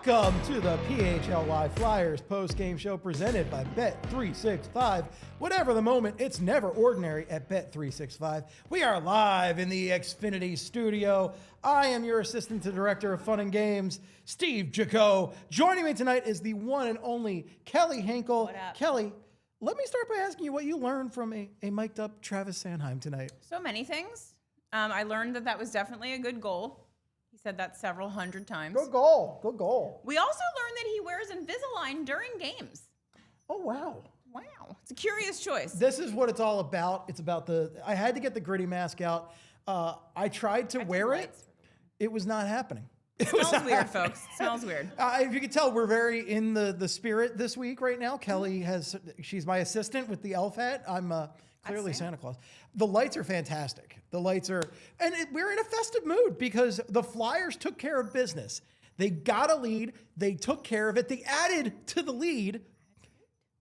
Welcome to the PHLY Flyers post-game show presented by Bet365. Whatever the moment, it's never ordinary at Bet365. We are live in the Xfinity studio. I am your assistant to director of fun and games, Steve Jaco. Joining me tonight is the one and only Kelly Hinkle. What up? Kelly, let me start by asking you what you learned from a mic'd up Travis Sanheim tonight. So many things. I learned that was definitely a good goal. He said that several hundred times. Good goal. Good goal. We also learned that he wears Invisalign during games. Oh, wow. Wow. It's a curious choice. This is what it's all about. It's about I had to get the gritty mask out. I tried to wear it. It was not happening. It smells weird, folks. It smells weird. If you can tell, we're very in the spirit this week right now. Kelly she's my assistant with the elf hat. I'm clearly Santa Claus. The lights are fantastic. The lights are, and we're in a festive mood because the Flyers took care of business. They got a lead. They took care of it. They added to the lead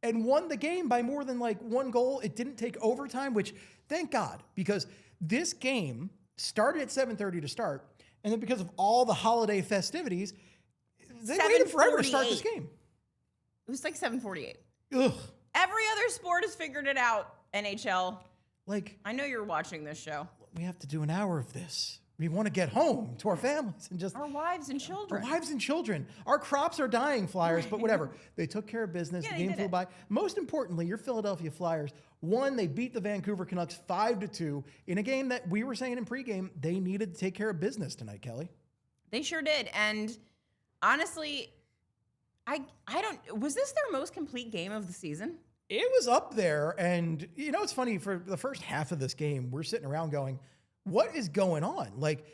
and won the game by more than like one goal. It didn't take overtime, which thank God, because this game started at 7:30 to start. And then because of all the holiday festivities, they waited forever to start this game. It was like 7:48. Ugh. Every other sport has figured it out, NHL. Like, I know you're watching this show. we have to do an hour of this. We want to get home to our families and just... Our wives and children. Our wives and children. Our crops are dying, Flyers, but whatever. They took care of business. Yeah, the game flew by. Most importantly, your Philadelphia Flyers won. They beat the Vancouver Canucks 5-2 in a game that we were saying in pregame they needed to take care of business tonight, Kelly. They sure did. And honestly, I don't... Was this their most complete game of the season? It was up there, and you know, it's funny, for the first half of this game, we're sitting around going, what is going on? Like,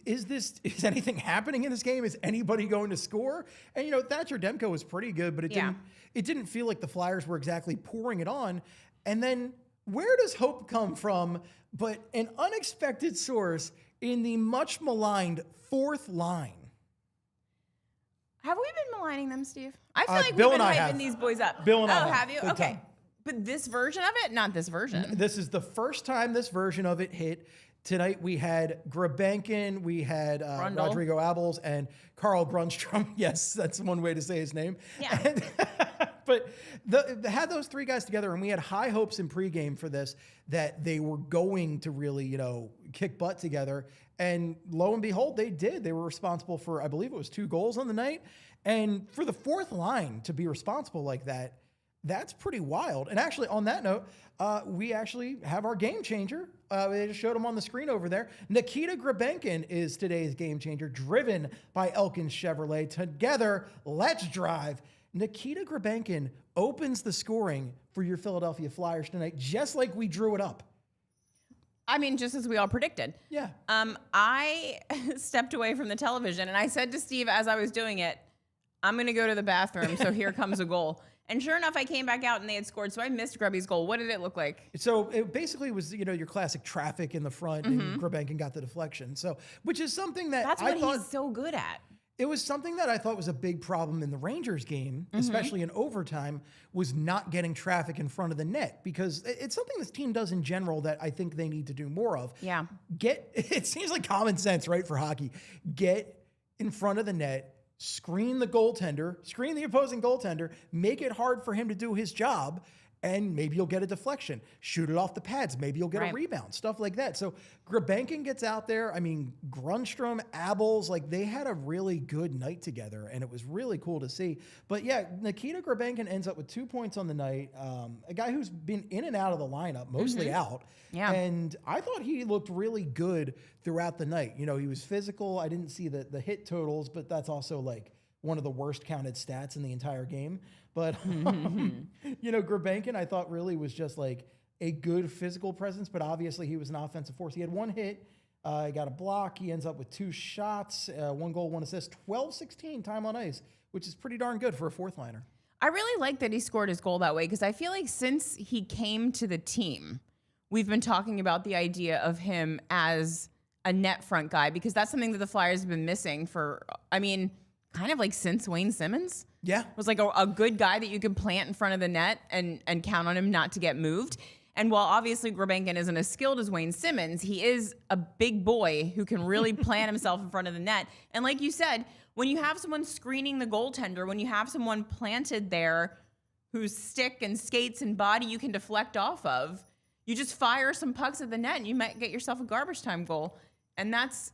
is anything happening in this game? Is anybody going to score? And you know, Thatcher Demko was pretty good, but it didn't feel like the Flyers were exactly pouring it on. And then where does hope come from but an unexpected source in the much maligned fourth line? Have we been maligning them, Steve? I feel like Bill we've been and I hyping have. these boys up. Bill and I have you? Big Okay. time. But this version of it? Not this version. This is the first time this version of it hit. Tonight we had Grebenkin, we had Rodrigo Abols, and Carl Grundstrom. Yes, that's one way to say his name. Yeah. But had those three guys together, and we had high hopes in pregame for this, that they were going to really, you know, kick butt together. And lo and behold, they did. They were responsible for, I believe it was 2 goals on the night. And for the fourth line to be responsible like that, that's pretty wild. And actually, on that note, we actually have our game changer. They just showed him on the screen over there. Nikita Grebenkin is today's game changer, driven by Elkins Chevrolet. Together, let's drive. Nikita Grebenkin opens the scoring for your Philadelphia Flyers tonight, just like we drew it up. I mean, just as we all predicted. Yeah. I stepped away from the television, and I said to Steve as I was doing it, I'm going to go to the bathroom, so here comes a goal. And sure enough, I came back out, and they had scored, so I missed Grubby's goal. What did it look like? So it basically was, you know, your classic traffic in the front, and Grebenkin got the deflection. So, which is something that That's I what thought he's so good at. it was something that I thought was a big problem in the Rangers game, especially in overtime, was not getting traffic in front of the net, because it's something this team does in general that I think they need to do more of. Yeah. It seems like common sense, right, for hockey. Get in front of the net, screen the goaltender, screen the opposing goaltender, make it hard for him to do his job, and maybe you'll get a deflection. Shoot it off the pads. Maybe you'll get a rebound, stuff like that. So Grebenkin gets out there. I mean, Grundstrom, Abols, like they had a really good night together, and it was really cool to see. But yeah, Nikita Grebenkin ends up with 2 points on the night. A guy who's been in and out of the lineup, mostly out. Yeah. And I thought he looked really good throughout the night. You know, he was physical. I didn't see the hit totals, but that's also like one of the worst counted stats in the entire game. But, you know, Grebenkin, I thought really was just like a good physical presence, but obviously he was an offensive force. He had 1 hit, he got a block. He ends up with 2 shots, 1 goal, 1 assist, 12-16 time on ice, which is pretty darn good for a fourth liner. I really like that he scored his goal that way, because I feel like since he came to the team, we've been talking about the idea of him as a net front guy, because that's something that the Flyers have been missing for, I mean, kind of like since Wayne Simmons. Yeah. Was like a good guy that you could plant in front of the net and count on him not to get moved. And while obviously Grebenkin isn't as skilled as Wayne Simmons, he is a big boy who can really plant himself in front of the net. And like you said, when you have someone screening the goaltender, when you have someone planted there whose stick and skates and body you can deflect off of, you just fire some pucks at the net and you might get yourself a garbage time goal. And that's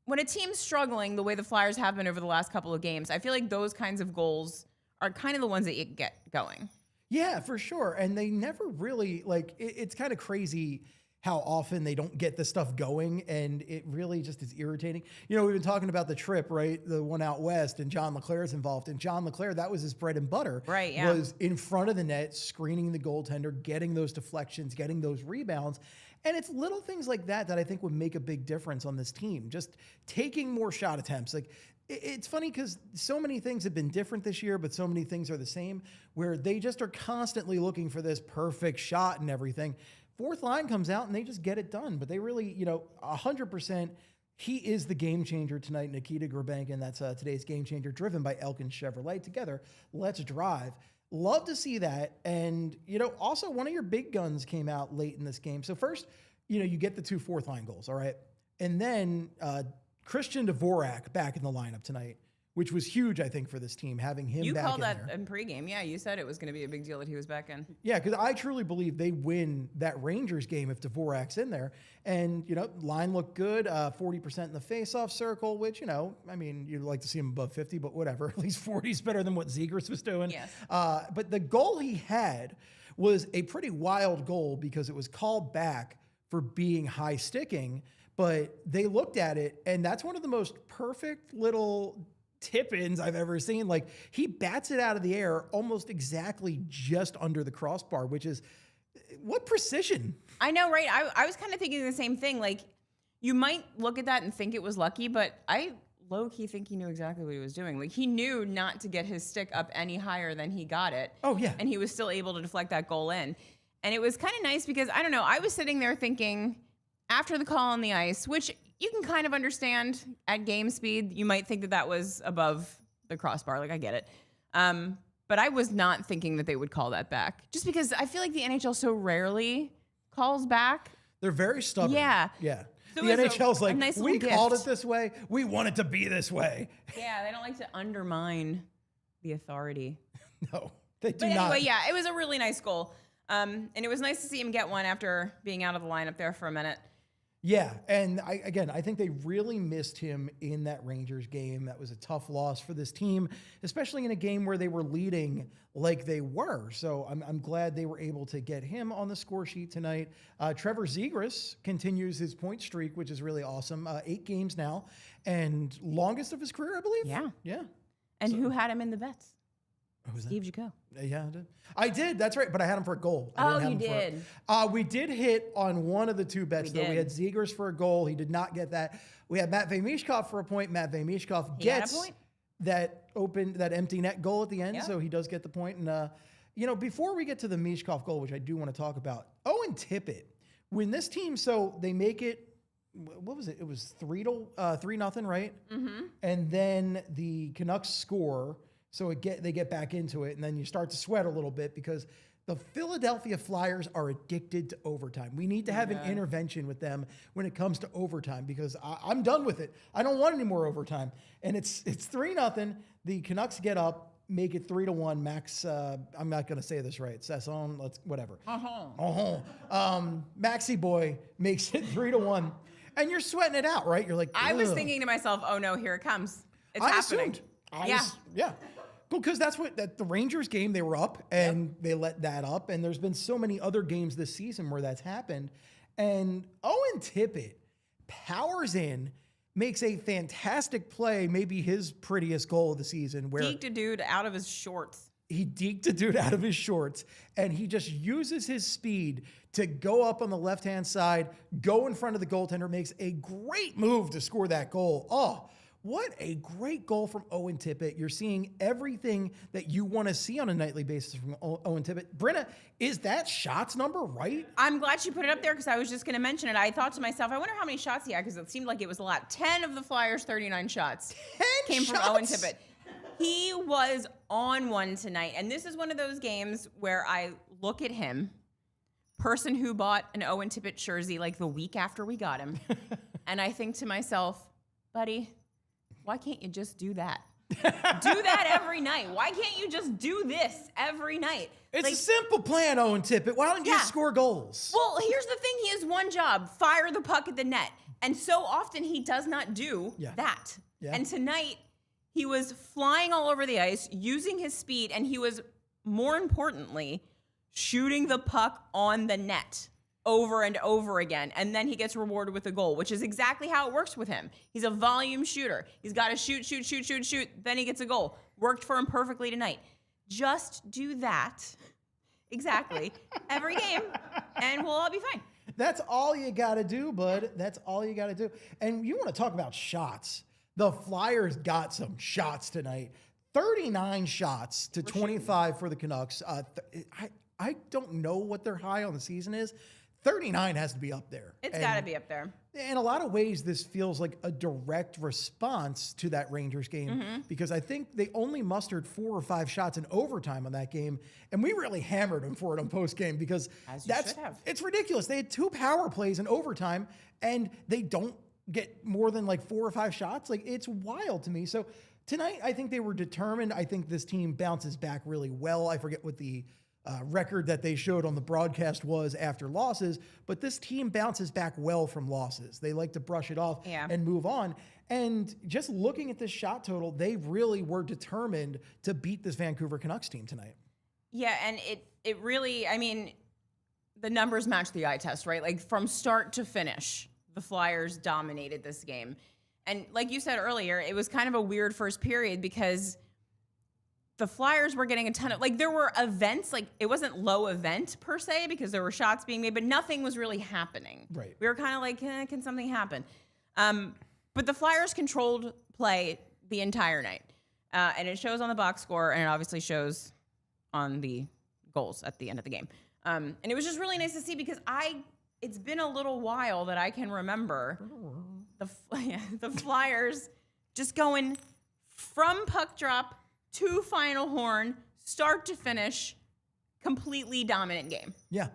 when a team's struggling the way the Flyers have been over the last couple of games. I feel like those kinds of goals are kind of the ones that you get going. Yeah, for sure. And they never really, like, it's kind of crazy how often they don't get this stuff going, and it really just is irritating. You know, we've been talking about the trip, right? The one out west, and John LeClair's involved. And John LeClair, that was his bread and butter. Right, yeah. Was in front of the net, screening the goaltender, getting those deflections, getting those rebounds. And it's little things like that that I think would make a big difference on this team. Just taking more shot attempts. Like, it's funny because so many things have been different this year, but so many things are the same, where they just are constantly looking for this perfect shot and everything. Fourth line comes out and they just get it done. But they really, 100%, he is the game changer tonight, Nikita Grebenkin. That's today's game changer, driven by Elkin Chevrolet. Together, let's drive. Love to see that. And, also one of your big guns came out late in this game. So first, you get the 2 fourth line goals, all right? And then Christian Dvorak back in the lineup tonight, which was huge, I think, for this team, having him back in there. You called that in pregame. Yeah, you said it was going to be a big deal that he was back in. Yeah, because I truly believe they win that Rangers game if Dvorak's in there. And, line looked good, 40% in the faceoff circle, which, you'd like to see him above 50, but whatever. At least 40 is better than what Zegras was doing. Yes. But the goal he had was a pretty wild goal because it was called back for being high sticking. But they looked at it, and that's one of the most perfect little tip-ins I've ever seen. Like, he bats it out of the air almost exactly just under the crossbar, which is, what precision? I know, right? I was kind of thinking the same thing. Like, you might look at that and think it was lucky, but I low-key think he knew exactly what he was doing. Like, he knew not to get his stick up any higher than he got it. Oh, yeah. And he was still able to deflect that goal in. And it was kind of nice because, I don't know, I was sitting there thinking, after the call on the ice, which you can kind of understand at game speed, you might think that that was above the crossbar. Like, I get it. But I was not thinking that they would call that back. Just because I feel like the NHL so rarely calls back. They're very stubborn. Yeah. Yeah. So the NHL's like, nice we gift. called it this way. We want it to be this way. Yeah, they don't like to undermine the authority. No, they do but not. Anyway, yeah, it was a really nice goal. And it was nice to see him get one after being out of the lineup there for a minute. Yeah, and I think they really missed him in that Rangers game. That was a tough loss for this team, especially in a game where they were leading like they were. So I'm glad they were able to get him on the score sheet tonight. Trevor Zegras continues his point streak, which is really awesome. 8 games now, and longest of his career, I believe. Yeah. Yeah. And who had him in the bets? Who's that? Steve Jaco. Yeah, I did. I did. That's right. But I had him for a goal. Oh, you did. We did hit on one of the 2 bets, though. We had Zegras for a goal. He did not get that. We had Matvei Michkov for a point. Matvei Michkov gets that empty net goal at the end, so he does get the point. And, before we get to the Michkov goal, which I do want to talk about, Owen Tippett, when this team, so they make it, what was it? It was 3-0, right? Mm-hmm. And then the Canucks score. So they get back into it, and then you start to sweat a little bit because the Philadelphia Flyers are addicted to overtime. We need to have an intervention with them when it comes to overtime because I'm done with it. I don't want any more overtime. And it's 3-0. The Canucks get up, make it 3-1. Max, I'm not going to say this right. Sasson, whatever. Maxi boy makes it 3-1. And you're sweating it out, right? You're like, ugh. I was thinking to myself, oh no, here it comes. It's happening. Yeah. Because that's the Rangers game, they were up and they let that up. And there's been so many other games this season where that's happened. And Owen Tippett powers in, makes a fantastic play, maybe his prettiest goal of the season. Where deked a dude out of his shorts. He deked a dude out of his shorts, and he just uses his speed to go up on the left-hand side, go in front of the goaltender, makes a great move to score that goal. Oh, what a great goal from Owen Tippett. You're seeing everything that you want to see on a nightly basis from Owen Tippett. Brenna, is that shots number right? I'm glad you put it up there because I was just going to mention it. I thought to myself, I wonder how many shots he had because it seemed like it was a lot. 10 of the Flyers' 39 shots 10 came shots? from Owen Tippett. He was on one tonight, and this is one of those games where I look at him person who bought an Owen Tippett jersey like the week after we got him. And I think to myself, buddy, why can't you just do that? Do that every night. Why can't you just do this every night? It's a simple plan, Owen Tippett. Why don't you just score goals? Well, here's the thing. He has one job, fire the puck at the net. And so often he does not do that. Yeah. And tonight he was flying all over the ice, using his speed, and he was, more importantly, shooting the puck on the net over and over again. And then he gets rewarded with a goal, which is exactly how it works with him. He's a volume shooter. He's got to shoot. Then he gets a goal. Worked for him perfectly tonight. Just do that exactly every game, and we'll all be fine. That's all you got to do, bud. That's all you got to do. And you want to talk about shots. The Flyers got some shots tonight. 39 shots to 25 for the Canucks. I don't know what their high on the season is. 39 has to be up there. It's got to be up there. In a lot of ways, this feels like a direct response to that Rangers game because I think they only mustered 4 or 5 shots in overtime on that game, and we really hammered them for it on post game because it's ridiculous. They had 2 power plays in overtime, and they don't get more than like 4 or 5 shots. Like, it's wild to me. So tonight, I think they were determined. I think this team bounces back really well. I forget what the record that they showed on the broadcast was after losses, but this team bounces back well from losses. They like to brush it off and move on. And just looking at this shot total, they really were determined to beat this Vancouver Canucks team tonight. Yeah, and it really, I mean, the numbers match the eye test, right? Like from start to finish, the Flyers dominated this game. And like you said earlier, it was kind of a weird first period because the Flyers were getting a ton of, like, there were events, like, it wasn't low event per se because there were shots being made, but nothing was really happening. Right. We were kind of like, can something happen? But the Flyers controlled play the entire night. And it shows on the box score, and it obviously shows on the goals at the end of the game. And it was just really nice to see because it's been a little while that I can remember the Flyers just going from puck drop to final horn, start to finish, completely dominant game. Yeah.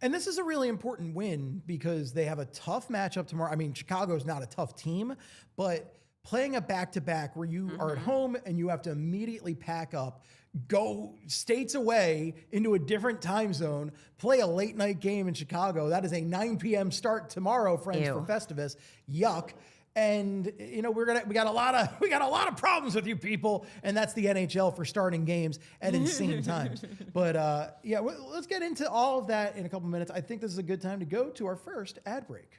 And this is a really important win because they have a tough matchup tomorrow. I mean, Chicago's not a tough team, but playing a back-to-back where you are at home and you have to immediately pack up, go states away into a different time zone, play a late-night game in Chicago. That is a 9 p.m. start tomorrow, friends, for Festivus. Yuck. And you know we got a lot of problems with you people, and that's the NHL for starting games at insane times. But let's get into all of that in a couple minutes. I think this is a good time to go to our first ad break.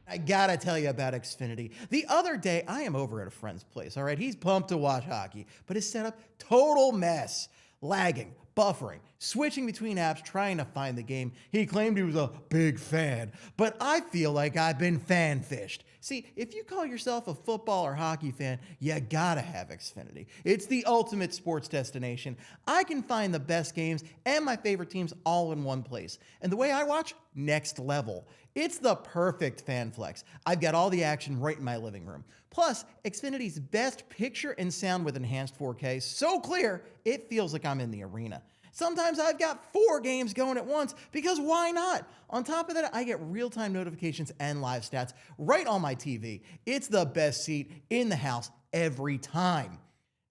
I gotta tell you about Xfinity. The other day, I am over at a friend's place. All right, he's pumped to watch hockey, but his setup total mess, lagging, buffering, switching between apps, trying to find the game. He claimed he was a big fan, but I feel like I've been fan-fished. See, if you call yourself a football or hockey fan, you gotta have Xfinity. It's the ultimate sports destination. I can find the best games and my favorite teams all in one place. And the way I watch, next level. It's the perfect fan flex. I've got all the action right in my living room. Plus, Xfinity's best picture and sound with enhanced 4K, so clear, it feels like I'm in the arena. Sometimes I've got 4 games going at once because why not? On top of that, I get real-time notifications and live stats right on my TV. It's the best seat in the house every time.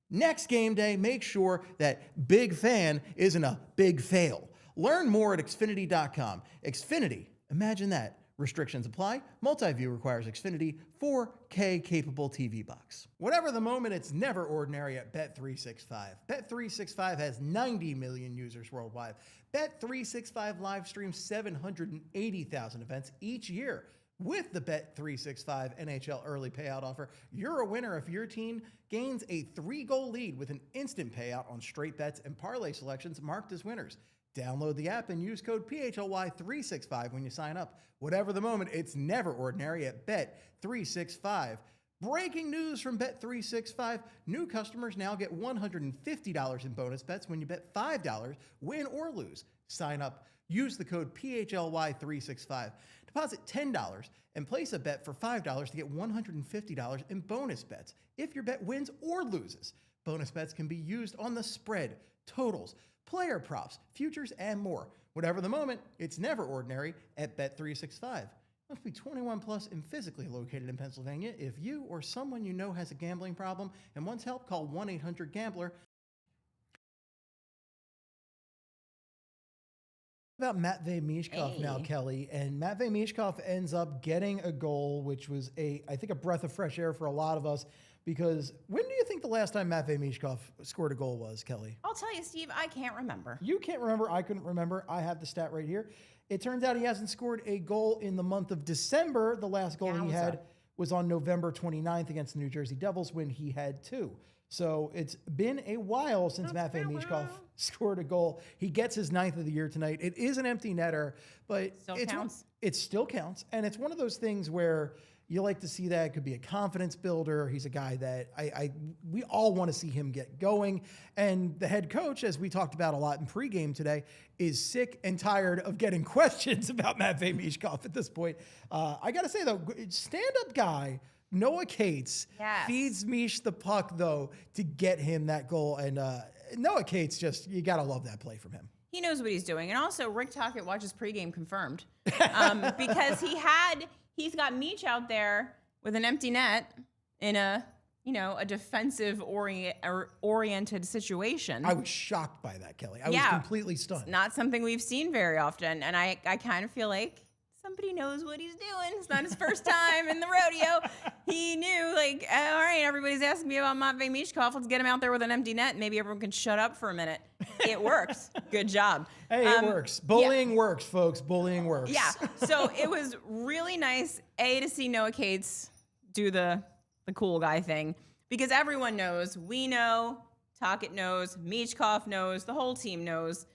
Next game day, make sure that big fan isn't a big fail. Learn more at Xfinity.com. Xfinity, imagine that. Restrictions apply. Multi-view requires Xfinity 4K capable TV box. Whatever the moment, it's never ordinary at Bet365. Bet365 has 90 million users worldwide. Bet365 live streams 780,000 events each year. With the Bet365 NHL early payout offer, you're a winner if your team gains a 3-goal lead with an instant payout on straight bets and parlay selections marked as winners. Download the app and use code PHLY365 when you sign up. Whatever the moment, it's never ordinary at Bet365. Breaking news from Bet365. New customers now get $150 in bonus bets when you bet $5, win or lose. Sign up. Use the code PHLY365. Deposit $10 and place a bet for $5 to get $150 in bonus bets if your bet wins or loses. Bonus bets can be used on the spread, totals, player props, futures, and more. Whatever the moment, it's never ordinary at Bet365. Must be 21 plus and physically located in Pennsylvania. If you or someone you know has a gambling problem and wants help, call 1-800-GAMBLER. About Matvei Michkov now, Kelly, and Matvei Michkov ends up getting a goal, which was I think a breath of fresh air for a lot of us, because when do you think the last time Matvei Michkov scored a goal was, Kelly? I'll tell you, Steve, I can't remember. You can't remember. I couldn't remember. I have the stat right here. It turns out he hasn't scored a goal in the month of December. The last goal he had was on November 29th against the New Jersey Devils when he had 2. So it's been a while since Matvei Michkov scored a goal. He gets his 9th of the year tonight. It is an empty netter, but it still counts. And it's one of those things where you like to see that. It could be a confidence builder. He's a guy that we all want to see him get going. And the head coach, as we talked about a lot in pregame today, is sick and tired of getting questions about Matvei Michkov at this point. I got to say, though, stand-up guy, Noah Cates, feeds Mish the puck, though, to get him that goal. And Noah Cates, you got to love that play from him. He knows what he's doing. And also, Rick Tocchet watches pregame confirmed. Because he's got Mish out there with an empty net in a defensive oriented situation. I was shocked by that, Kelly. I was completely stunned. It's not something we've seen very often. And I kind of feel like somebody knows what he's doing. It's not his first time in the rodeo. He knew, like, all right, everybody's asking me about Matvei Michkov. Let's get him out there with an empty net. Maybe everyone can shut up for a minute. It works. Good job. Hey, it works. Bullying works, folks. Bullying works. Yeah. So it was really nice, to see Noah Cates do the cool guy thing, because everyone knows, we know, Tocchet knows, Michkov knows, the whole team knows,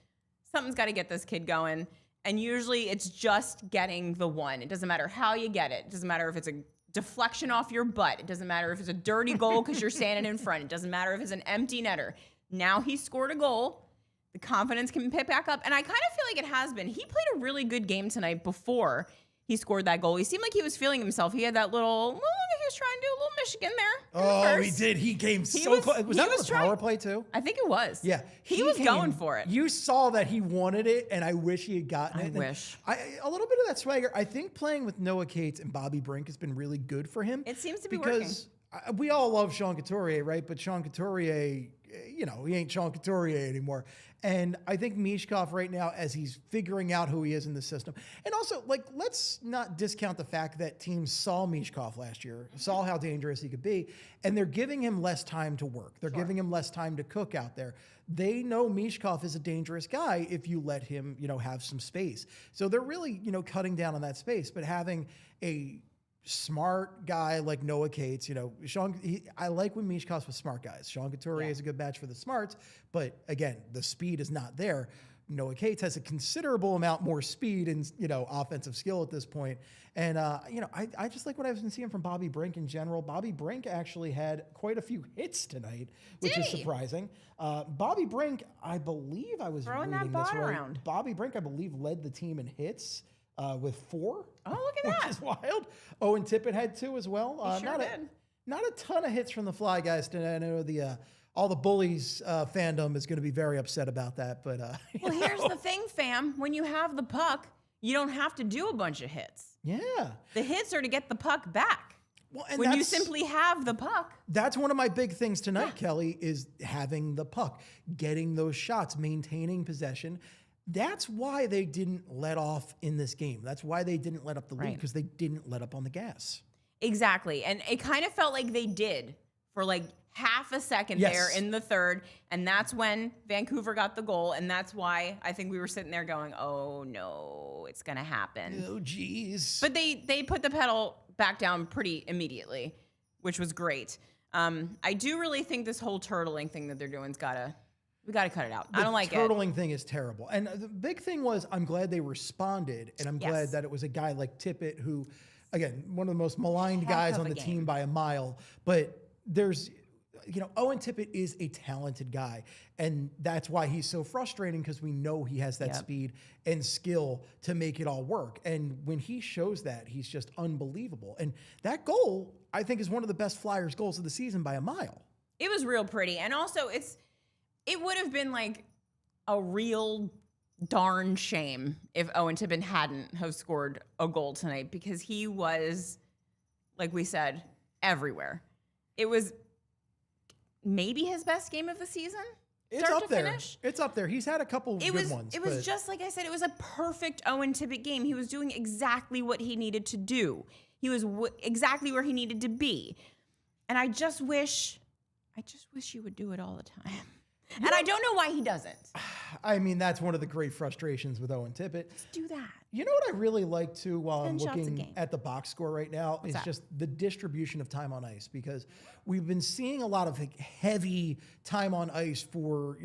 something's got to get this kid going. And usually it's just getting the one. It doesn't matter how you get it. It doesn't matter if it's a deflection off your butt. It doesn't matter if it's a dirty goal because you're standing in front. It doesn't matter if it's an empty netter. Now he scored a goal. The confidence can pick back up. And I kind of feel like it has been. He played a really good game tonight before he scored that goal. He seemed like he was feeling himself. He had that little, he was trying to do a little Michigan there. Oh, he did. He came so close. Was that on the power play too? I think it was. Yeah. He was going for it. You saw that he wanted it, and I wish he had gotten it. I wish. A little bit of that swagger. I think playing with Noah Cates and Bobby Brink has been really good for him. It seems to be working. Because we all love Sean Couturier, right? But Sean Couturier, he ain't Sean Couturier anymore. And I think Michkov right now, as he's figuring out who he is in the system. And also, let's not discount the fact that teams saw Michkov last year, saw how dangerous he could be, and they're giving him less time to work. They're giving him less time to cook out there. They know Michkov is a dangerous guy if you let him, have some space. So they're really, cutting down on that space. But having a smart guy like Noah Cates, I like when Michkov's with smart guys. Sean Couturier is a good match for the smarts, but again, the speed is not there. Noah Cates has a considerable amount more speed and, offensive skill at this point. And, I just like what I've been seeing from Bobby Brink in general. Bobby Brink actually had quite a few hits tonight, which is surprising. Bobby Brink, I believe I was throwing reading that this ball right. around. Bobby Brink, I believe, led the team in hits. With 4. Oh, look at that. Which is wild. Owen Tippett had 2 as well. He sure did. Not a ton of hits from the Flyguys tonight. I know all the bullies fandom is going to be very upset about that. But well, here's the thing, fam. When you have the puck, you don't have to do a bunch of hits. Yeah. The hits are to get the puck back. Well, and when you simply have the puck. That's one of my big things tonight, Kelly, is having the puck, getting those shots, maintaining possession. That's why they didn't let off in this game. That's why they didn't let up the lead, because they didn't let up on the gas. Exactly. And it kind of felt like they did for half a second there in the third. And that's when Vancouver got the goal. And that's why I think we were sitting there going, oh, no, it's going to happen. Oh, geez. But they put the pedal back down pretty immediately, which was great. I do really think this whole turtling thing that they're doing we got to cut it out. I don't like it. The turtling thing is terrible. And the big thing was, I'm glad they responded, and I'm glad that it was a guy like Tippett, who, again, one of the most maligned guys on the team by a mile. But there's, Owen Tippett is a talented guy, and that's why he's so frustrating, because we know he has that speed and skill to make it all work. And when he shows that, he's just unbelievable. And that goal, I think, is one of the best Flyers goals of the season by a mile. It was real pretty. And also, it would have been a real darn shame if Owen Tippett hadn't have scored a goal tonight, because he was, like we said, everywhere. It was maybe his best game of the season. It's up there. It's up there. He's had a couple good ones. It was just like I said, it was a perfect Owen Tippett game. He was doing exactly what he needed to do. He was exactly where he needed to be. And I just wish you would do it all the time. And I don't know why he doesn't. I mean, that's one of the great frustrations with Owen Tippett. Just do that. You know what I really like too, while I'm 10 shots a looking game. at the box score right now, is just the distribution of time on ice, because we've been seeing a lot of heavy time on ice for,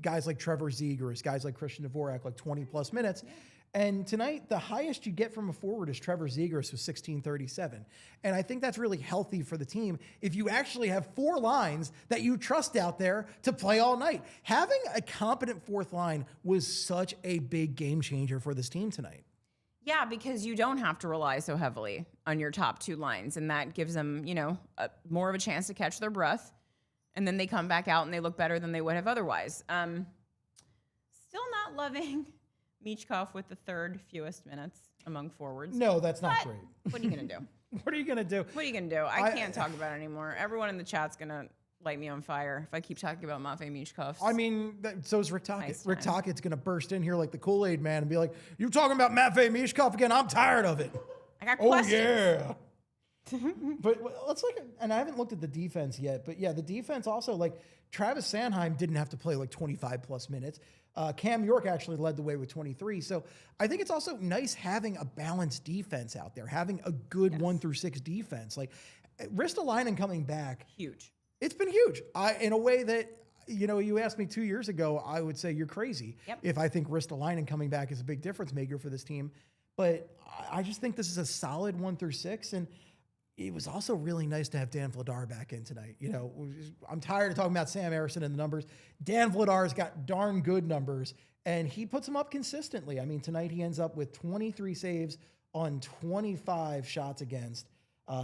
guys like Trevor Zegras, guys like Christian Dvorak, like 20 plus minutes. And tonight, the highest you get from a forward is Trevor Zegras with 16:37. And I think that's really healthy for the team if you actually have four lines that you trust out there to play all night. Having a competent fourth line was such a big game changer for this team tonight. Yeah, because you don't have to rely so heavily on your top two lines, and that gives them, more of a chance to catch their breath, and then they come back out and they look better than they would have otherwise. Still not loving Michkov with the third fewest minutes among forwards. No, that's not great. What are you going to do? What are you going to do? What are you going to do? I can't talk about it anymore. Everyone in the chat's going to light me on fire if I keep talking about Matvei Michkov. I mean, so is Rick Tocchet. Nice Rick time. Tockett's going to burst in here like the Kool-Aid man and be like, "You're talking about Matvei Michkov again? I'm tired of it." I got questions. Oh, yeah. But let's look at, and I haven't looked at the defense yet, but yeah, the defense also, like Travis Sanheim didn't have to play like 25 plus minutes. Cam York actually led the way with 23. So I think it's also nice having a balanced defense out there, having a good 1-6 defense. Like Ristolainen coming back. Huge. It's been huge. In a way that, you asked me 2 years ago, I would say you're crazy if I think Ristolainen coming back is a big difference maker for this team. But I just think this is a solid 1-6. And it was also really nice to have Dan Vladar back in tonight. I'm tired of talking about Sam Ersson and the numbers. Dan Vladar's got darn good numbers, and he puts them up consistently. I mean, tonight he ends up with 23 saves on 25 shots against.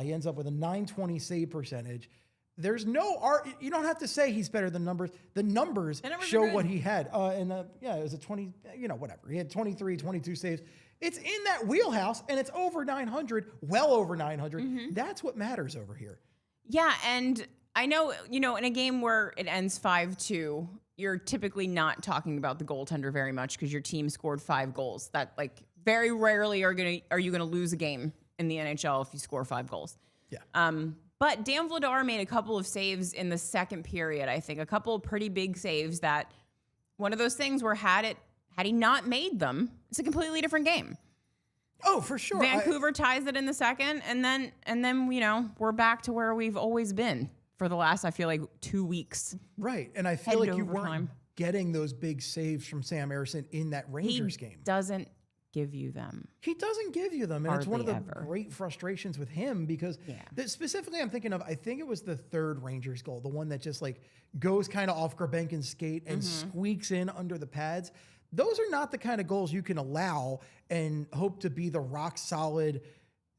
He ends up with a .920 save percentage. There's no art. You don't have to say he's better than numbers. The numbers show what he had. It was a 20, whatever. He had 23, 22 saves. It's in that wheelhouse, and it's over 900, well over 900. Mm-hmm. That's what matters over here. Yeah, and I know, in a game where it ends 5-2, you're typically not talking about the goaltender very much because your team scored 5 goals. That, very rarely are you going to lose a game in the NHL if you score 5 goals. Yeah. But Dan Vladar made a couple of saves in the second period, I think. A couple of pretty big saves that one of those things where had he not made them, it's a completely different game. Oh, for sure. Vancouver ties it in the second, and then we're back to where we've always been for the last, I feel like, 2 weeks. Right, and I feel like you weren't getting those big saves from Sam Ersson in that Rangers game. Doesn't give you them. He doesn't give you them, and it's one of the ever. great frustrations with him because specifically I'm thinking of, I think it was the third Rangers goal, the one that just goes kind of off Grebenkin's skate and squeaks in under the pads. Those are not the kind of goals you can allow and hope to be the rock solid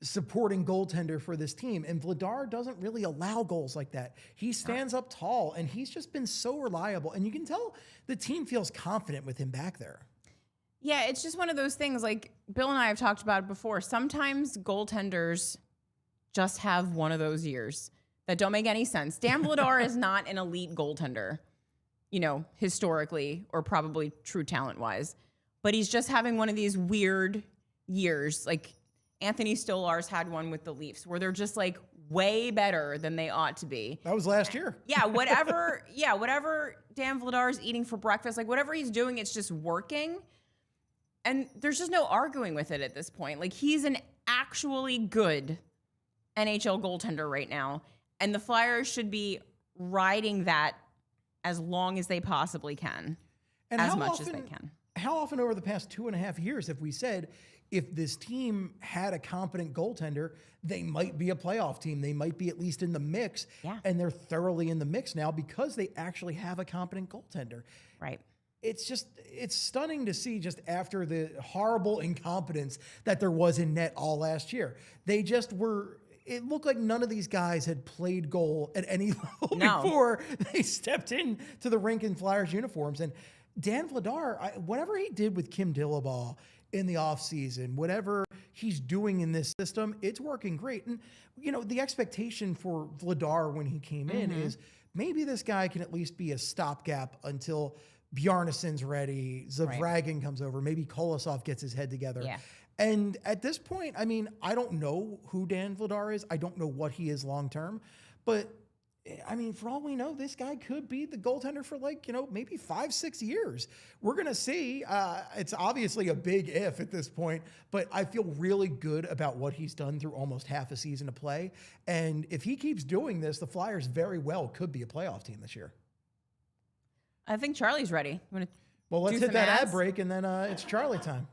supporting goaltender for this team. And Vladar doesn't really allow goals like that. He stands up tall, and he's just been so reliable. And you can tell the team feels confident with him back there. Yeah, it's just one of those things, like Bill and I have talked about it before. Sometimes goaltenders just have one of those years that don't make any sense. Dan Vladar is not an elite goaltender, historically, or probably true talent-wise. But he's just having one of these weird years. Like Anthony Stolarz had one with the Leafs where they're just way better than they ought to be. That was last year. Yeah, whatever Dan Vladar's eating for breakfast, whatever he's doing, it's just working. And there's just no arguing with it at this point. He's an actually good NHL goaltender right now. And the Flyers should be riding that as long as they possibly can, and as much as they can. How often over the past 2.5 years have we said, if this team had a competent goaltender, they might be a playoff team. They might be at least in the mix. Yeah. And they're thoroughly in the mix now because they actually have a competent goaltender. Right. It's stunning to see just after the horrible incompetence that there was in net all last year. They just were... It looked like none of these guys had played goal at any level before they stepped into the rink in Flyers uniforms. And Dan Vladar, whatever he did with Kim Dillabaugh in the offseason, whatever he's doing in this system, it's working great. And, the expectation for Vladar when he came in is maybe this guy can at least be a stopgap until Bjarnason's ready, Zavragin comes over, maybe Kolosov gets his head together. Yeah. And at this point, I don't know who Dan Vladar is. I don't know what he is long-term, but for all we know, this guy could be the goaltender for maybe 5-6 years. We're going to see. It's obviously a big if at this point, but I feel really good about what he's done through almost half a season of play. And if he keeps doing this, the Flyers very well could be a playoff team this year. I think Charlie's ready. Well, let's hit that ad break, and then it's Charlie time.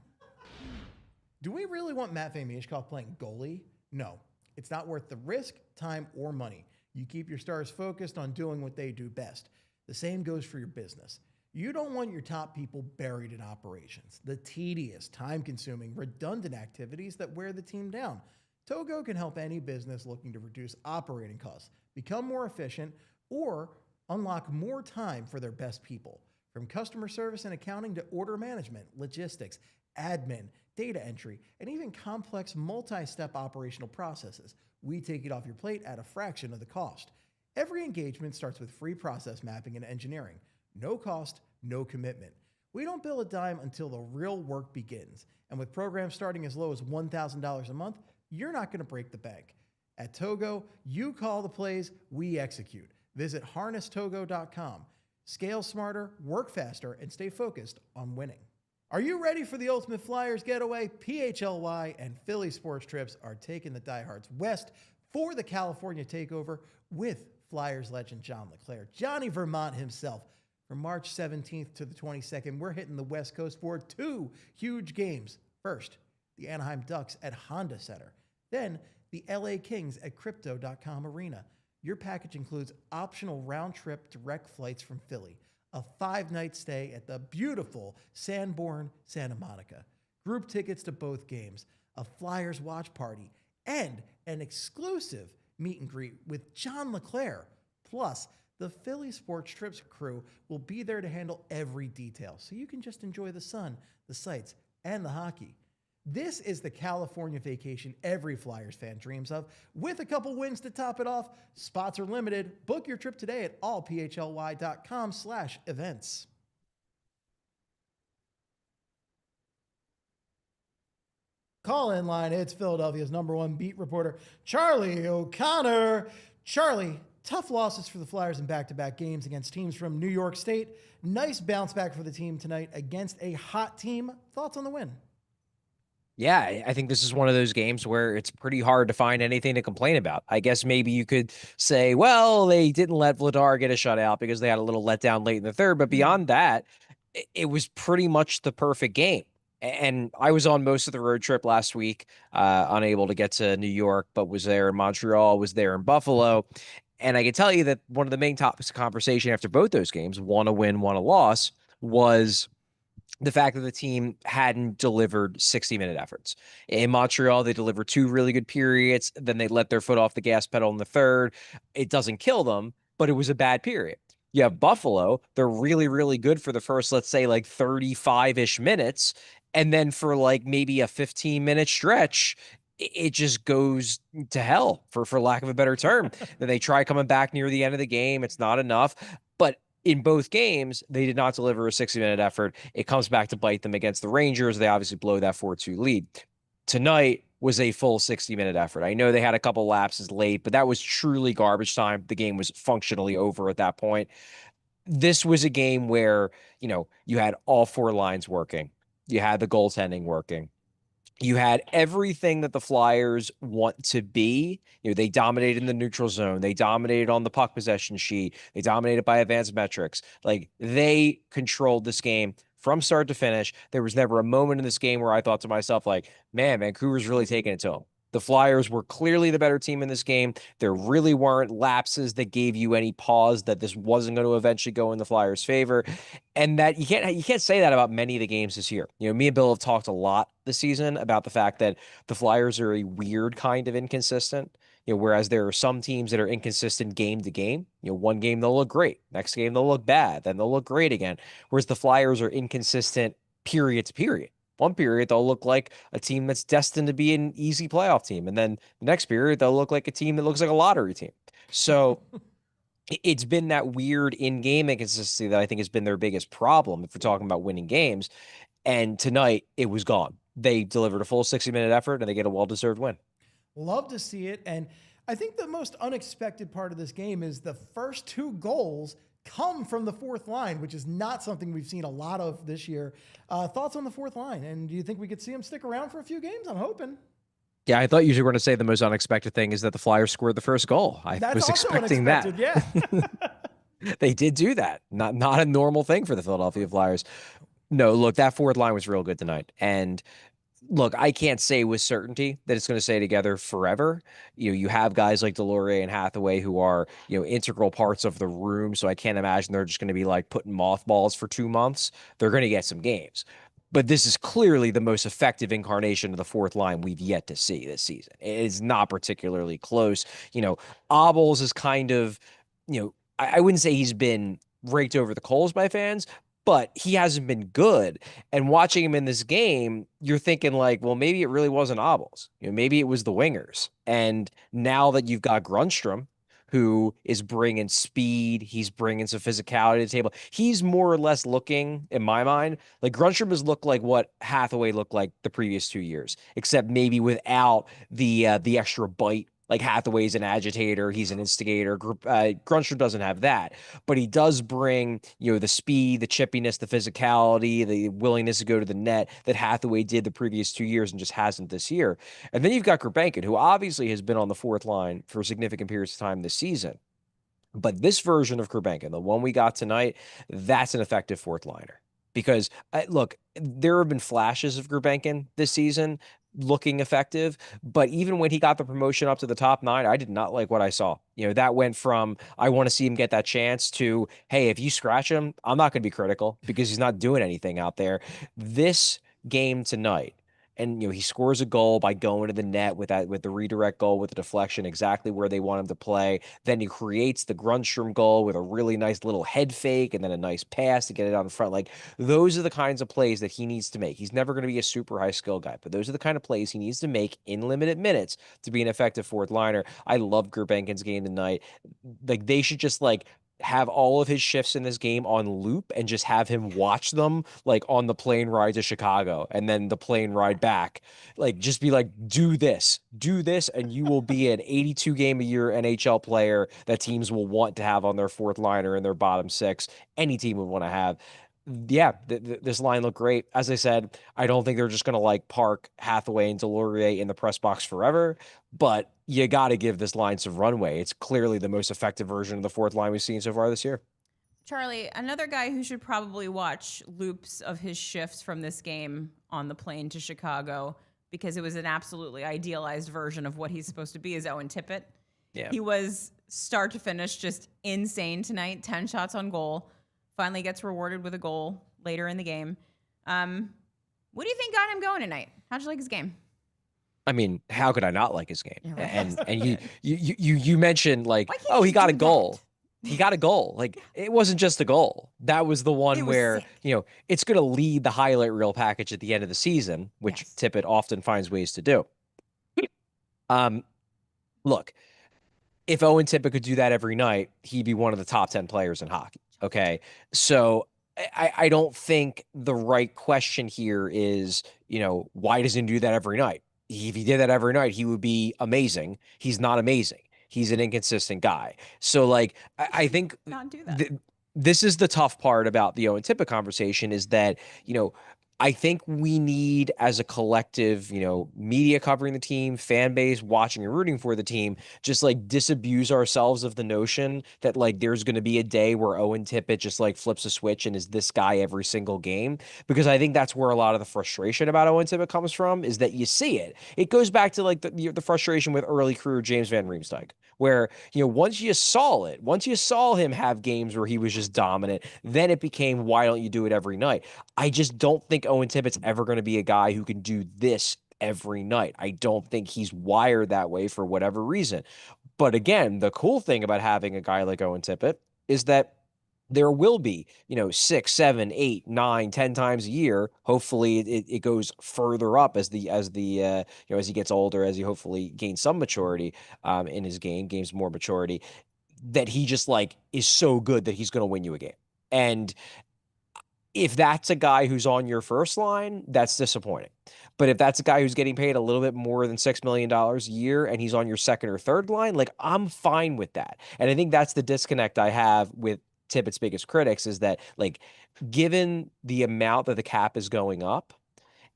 Do we really want Matvei Michkov playing goalie? No. It's not worth the risk, time, or money. You keep your stars focused on doing what they do best. The same goes for your business. You don't want your top people buried in operations, the tedious, time-consuming, redundant activities that wear the team down. Togo can help any business looking to reduce operating costs, become more efficient, or unlock more time for their best people. From customer service and accounting to order management, logistics, admin, data entry, and even complex multi-step operational processes, we take it off your plate at a fraction of the cost. Every engagement starts with free process mapping and engineering. No cost, no commitment. We don't bill a dime until the real work begins. And with programs starting as low as $1,000 a month, you're not going to break the bank. At Togo, you call the plays, we execute. Visit harnesstogo.com. Scale smarter, work faster, and stay focused on winning. Are you ready for the ultimate Flyers getaway? PHLY and Philly Sports Trips are taking the diehards west for the California takeover with Flyers legend John LeClair, Johnny Vermont himself. From March 17th to the 22nd, we're hitting the West Coast for 2 huge games. First, the Anaheim Ducks at Honda Center. Then, the LA Kings at Crypto.com Arena. Your package includes optional round-trip direct flights from Philly, a 5-night stay at the beautiful Sanborn, Santa Monica, group tickets to both games, a Flyers watch party, and an exclusive meet and greet with John LeClair. Plus, the Philly Sports Trips crew will be there to handle every detail, so you can just enjoy the sun, the sights, and the hockey. This is the California vacation every Flyers fan dreams of, with a couple wins to top it off. Spots are limited. Book your trip today at allphly.com/events. Call-in line, it's Philadelphia's #1 beat reporter, Charlie O'Connor. Charlie, tough losses for the Flyers in back-to-back games against teams from New York State. Nice bounce back for the team tonight against a hot team. Thoughts on the win? Yeah, I think this is one of those games where it's pretty hard to find anything to complain about. I guess maybe you could say, well, they didn't let Vladar get a shutout because they had a little letdown late in the third. But beyond that, it was pretty much the perfect game. And I was on most of the road trip last week, unable to get to New York, but was there in Montreal, was there in Buffalo. And I can tell you that one of the main topics of conversation after both those games, one a win, one a loss, was the fact that the team hadn't delivered 60-minute efforts. In Montreal, they delivered 2 really good periods. Then they let their foot off the gas pedal in the third. It doesn't kill them, but it was a bad period. You have Buffalo. They're really, really good for the first, let's say, 35-ish minutes. And then for maybe a 15-minute stretch, it just goes to hell, for lack of a better term. Then they try coming back near the end of the game. It's not enough. But in both games, they did not deliver a 60-minute effort. It comes back to bite them against the Rangers. They obviously blow that 4-2 lead. Tonight was a full 60-minute effort. I know they had a couple lapses late, but that was truly garbage time. The game was functionally over at that point. This was a game where, you had all 4 lines working. You had the goaltending working. You had everything that the Flyers want to be. They dominated in the neutral zone. They dominated on the puck possession sheet. They dominated by advanced metrics. They controlled this game from start to finish. There was never a moment in this game where I thought to myself, man, Vancouver's really taking it to them. The Flyers were clearly the better team in this game. There really weren't lapses that gave you any pause that this wasn't going to eventually go in the Flyers' favor. And that you can't say that about many of the games this year. Me and Bill have talked a lot this season about the fact that the Flyers are a weird kind of inconsistent. whereas there are some teams that are inconsistent game to game. One game they'll look great, next game they'll look bad, then they'll look great again. Whereas the Flyers are inconsistent period to period. One period they'll look like a team that's destined to be an easy playoff team, and then the next period they'll look like a team that looks like a lottery team. So it's been that weird in-game inconsistency that I think has been their biggest problem if we're talking about winning games. And tonight it was gone. They delivered a full 60-minute effort and they get a well-deserved win. Love to see it. And I think the most unexpected part of this game is the first 2 goals come from the fourth line, which is not something we've seen a lot of this year. Thoughts on the fourth line? And do you think we could see them stick around for a few games? I'm hoping. Yeah, I thought you were going to say the most unexpected thing is that the Flyers scored the first goal. I was expecting that. Yeah. They did do that. Not a normal thing for the Philadelphia Flyers. No, look, that fourth line was real good tonight. And look, I can't say with certainty that it's going to stay together forever. You have guys like Delorier and Hathaway who are, integral parts of the room. So I can't imagine they're just going to be like putting mothballs for 2 months. They're going to get some games. But this is clearly the most effective incarnation of the fourth line we've yet to see this season. It is not particularly close. Abols is kind of, I wouldn't say he's been raked over the coals by fans, but he hasn't been good. And watching him in this game, you're thinking like, well, maybe it really wasn't Abols. Maybe it was the wingers. And now that you've got Grundstrom, who is bringing speed, he's bringing some physicality to the table. He's more or less looking, in my mind, like Grundstrom has looked like what Hathaway looked like the previous 2 years, except maybe without the extra bite. Like Hathaway's an agitator, he's an instigator. Grundstrom doesn't have that, but he does bring, the speed, the chippiness, the physicality, the willingness to go to the net that Hathaway did the previous 2 years and just hasn't this year. And then you've got Grebenkin, who obviously has been on the fourth line for significant periods of time this season. But this version of Grebenkin, the one we got tonight, that's an effective fourth liner. Because, look, there have been flashes of Grebenkin this season looking effective, but even when he got the promotion up to the top 9, I did not like what I saw. That went from, I want to see him get that chance to, hey, if you scratch him, I'm not going to be critical because he's not doing anything out there. This game tonight, and he scores a goal by going to the net with the redirect goal with the deflection exactly where they want him to play. Then he creates the Grundstrom goal with a really nice little head fake and then a nice pass to get it on the front. Like those are the kinds of plays that he needs to make. He's never going to be a super high skill guy, but those are the kind of plays he needs to make in limited minutes to be an effective fourth liner. I love Grebenkin's game tonight. Like they should just have all of his shifts in this game on loop and just have him watch them like on the plane ride to Chicago and then the plane ride back. Like just be like, do this, and you will be an 82 game a year NHL player that teams will want to have on their fourth liner and their bottom 6. Any team would want to have. Yeah, this line looked great. As I said, I don't think they're just going to park Hathaway and Delorier in the press box forever, but you got to give this line some runway. It's clearly the most effective version of the fourth line we've seen so far this year. Charlie, another guy who should probably watch loops of his shifts from this game on the plane to Chicago because it was an absolutely idealized version of what he's supposed to be is Owen Tippett. Yeah. He was start to finish just insane tonight, 10 shots on goal. Finally gets rewarded with a goal later in the game. What do you think got him going tonight? How'd you like his game? I mean, how could I not like his game? Yeah, right. And you mentioned he got a goal. He got a goal. It wasn't just a goal. That was the one where, sick. It's going to lead the highlight reel package at the end of the season, which yes. Tippett often finds ways to do. Look, if Owen Tippett could do that every night, he'd be one of the top 10 players in hockey. Okay. So I don't think the right question here is, why doesn't he do that every night? If he did that every night, he would be amazing. He's not amazing. He's an inconsistent guy. So I think not do that. This is the tough part about the Owen Tippett conversation is that, I think we need as a collective, media covering the team, fan base, watching and rooting for the team, just disabuse ourselves of the notion that there's going to be a day where Owen Tippett just flips a switch and is this guy every single game. Because I think that's where a lot of the frustration about Owen Tippett comes from is that you see it. It goes back to the frustration with early career James Van Riemsdyk, where, once you saw him have games where he was just dominant, then it became, why don't you do it every night? I just don't think Owen Tippett's ever going to be a guy who can do this every night. I don't think he's wired that way for whatever reason. But again, the cool thing about having a guy like Owen Tippett is that there will be, 6, 7, 8, 9, 10 times a year. Hopefully it goes further up as he gets older, as he hopefully gains some maturity in his game, gains more maturity, that he just like is so good that he's going to win you a game. And if that's a guy who's on your first line, that's disappointing. But if that's a guy who's getting paid a little bit more than $6 million a year and he's on your second or third line, like I'm fine with that. And I think that's the disconnect I have with Tippett's biggest critics is that, like, given the amount that the cap is going up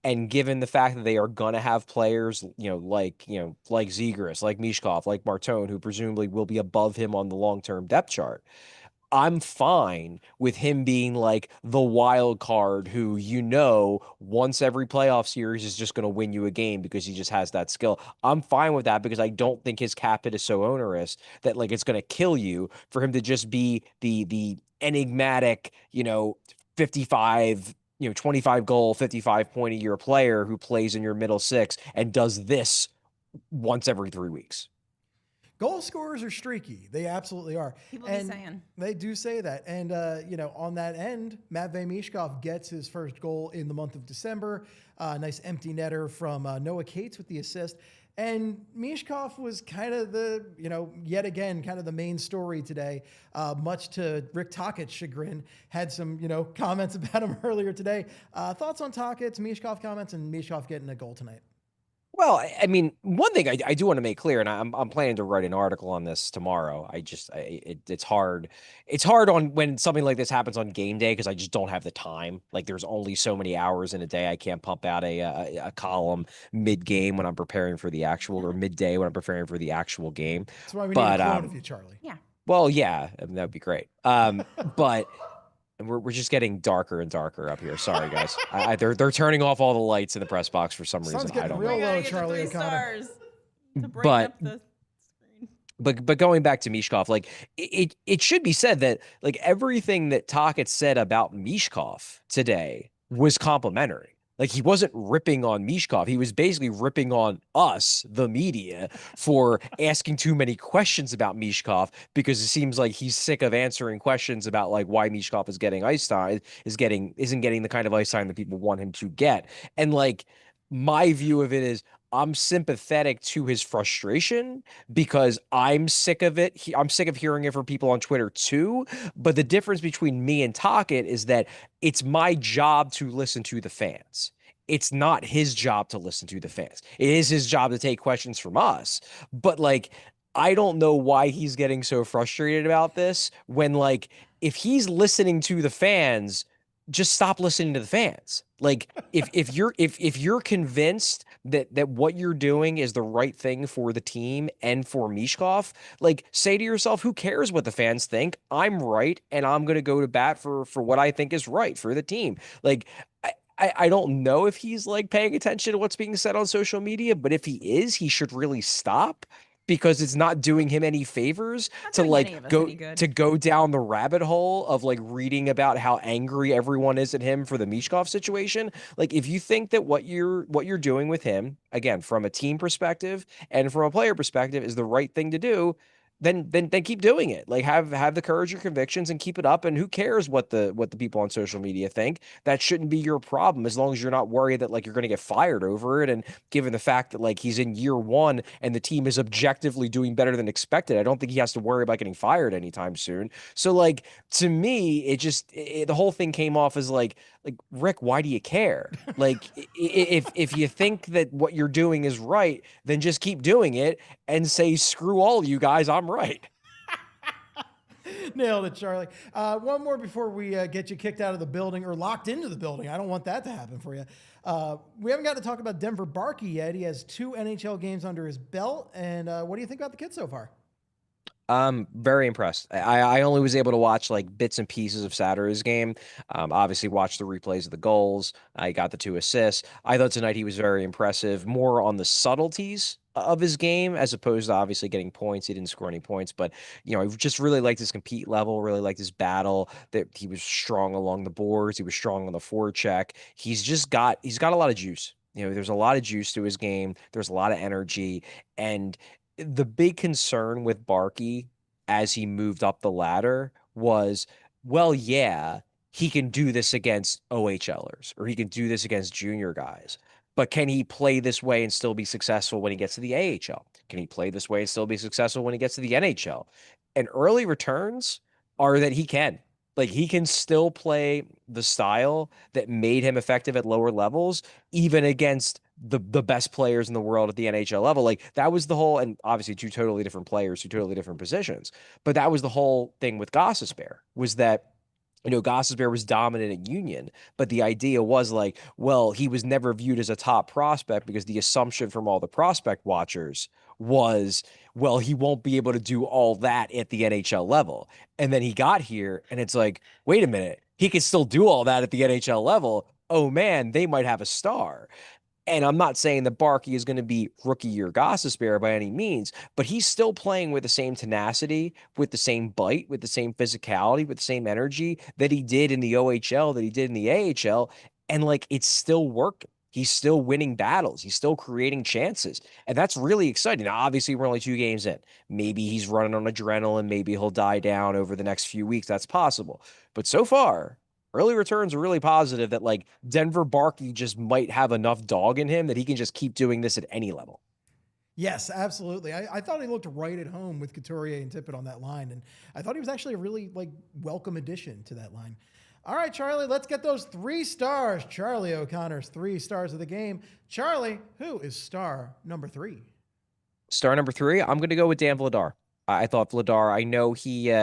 and given the fact that they are going to have players, like zegras, like Michkov, like Martone, who presumably will be above him on the long-term depth chart, I'm fine with him being like the wild card who, once every playoff series is just going to win you a game because he just has that skill. I'm fine with that because I don't think his cap hit is so onerous that like it's going to kill you for him to just be the enigmatic, 55, 25 goal, 55 point a year player who plays in your middle six and does this once every 3 weeks. Goal scorers are streaky. They absolutely are. People be saying. They do say that. And, on that end, Matvei Michkov gets his first goal in the month of December. Nice empty netter from Noah Cates with the assist. And Michkov was kind of yet again, kind of the main story today, much to Rick Tocchet's chagrin. Had some, comments about him earlier today. Thoughts on Tocchet's, Michkov comments, and Michkov getting a goal tonight? Well, I mean, one thing I do want to make clear, and I'm planning to write an article on this tomorrow. It's hard. It's hard on when something like this happens on game day because I just don't have the time. Like, there's only so many hours in a day. I can't pump out a column mid game when I'm preparing for the actual, or midday when I'm preparing for the actual game. That's why we need a clone of you, Charlie. Yeah. Well, yeah, that'd be great. But. And we're just getting darker and darker up here. Sorry, guys. They're turning off all the lights in the press box for some reason. I don't know. Real low, Charlie O'Connor. But going back to Michkov, like it should be said that like everything that Tocchet said about Michkov today was complimentary. Like, he wasn't ripping on Michkov. He was basically ripping on us, the media, for asking too many questions about Michkov because it seems like he's sick of answering questions about like why Michkov is getting ice time, isn't getting the kind of ice time that people want him to get. And like my view of it is I'm sympathetic to his frustration because I'm sick of it. I'm sick of hearing it from people on Twitter too. But the difference between me and Tocchet is that it's my job to listen to the fans. It's not his job to listen to the fans. It is his job to take questions from us. But like, I don't know why he's getting so frustrated about this when like, if he's listening to the fans, just stop listening to the fans. Like if you're convinced that what you're doing is the right thing for the team and for Michkov, like say to yourself, who cares what the fans think? I'm right, and I'm gonna go to bat for what I think is right for the team. Like I don't know if he's like paying attention to what's being said on social media, but if he is, he should really stop. Because it's not doing him any favors to like go down the rabbit hole of like reading about how angry everyone is at him for the Michkov situation. Like, if you think that what you're doing with him, again, from a team perspective and from a player perspective, is the right thing to do, then keep doing it. Like, have the courage, your convictions, and keep it up. And who cares what the people on social media think? That shouldn't be your problem, as long as you're not worried that like you're going to get fired over it. And given the fact that like he's in year one and the team is objectively doing better than expected, I don't think he has to worry about getting fired anytime soon. So like, to me, the whole thing came off as like Rick, why do you care? Like, if you think that what you're doing is right, then just keep doing it and say, screw all you guys, I'm right. Nailed it, Charlie. One more before we get you kicked out of the building or locked into the building. I don't want that to happen for you. We haven't got to talk about Denver Barkey yet. He has 2 NHL games under his belt. And what do you think about the kid so far? Very impressed. I only was able to watch like bits and pieces of Saturday's game. Obviously watched the replays of the goals. I got the 2 assists. I thought tonight he was very impressive, more on the subtleties of his game as opposed to obviously getting points. He didn't score any points, but I just really liked his compete level, really liked his battle, that he was strong along the boards. He was strong on the forecheck. He's got a lot of juice. There's a lot of juice to his game. There's a lot of energy. And the big concern with Barkey as he moved up the ladder was, well, yeah, he can do this against OHLers or he can do this against junior guys. But can he play this way and still be successful when he gets to the AHL? Can he play this way and still be successful when he gets to the NHL? And early returns are that he can. Like he can still play the style that made him effective at lower levels, even against the best players in the world at the NHL level. Like that was the whole, and obviously two totally different players, two totally different positions. But that was the whole thing with Gossespierre was that Gossespierre was dominant at Union, but the idea was like, well, he was never viewed as a top prospect because the assumption from all the prospect watchers was, well, he won't be able to do all that at the NHL level. And then he got here and it's like, wait a minute, he can still do all that at the NHL level. Oh man, they might have a star. And I'm not saying that Barkey is going to be rookie year Gossespierre by any means, but he's still playing with the same tenacity, with the same bite, with the same physicality, with the same energy that he did in the OHL, that he did in the AHL. And like, it's still working. He's still winning battles. He's still creating chances. And that's really exciting. Now, obviously, we're only 2 games in. Maybe he's running on adrenaline. Maybe he'll die down over the next few weeks. That's possible. But so far, early returns are really positive that like Denver Barkey just might have enough dog in him that he can just keep doing this at any level. Yes, absolutely. I thought he looked right at home with Couturier and Tippett on that line. And I thought he was actually a really welcome addition to that line. All right, Charlie, let's get those 3 stars. Charlie O'Connor's 3 stars of the game. Charlie, who is star number 3? Star number 3, I'm going to go with Dan Vladar. I thought Vladar, I know he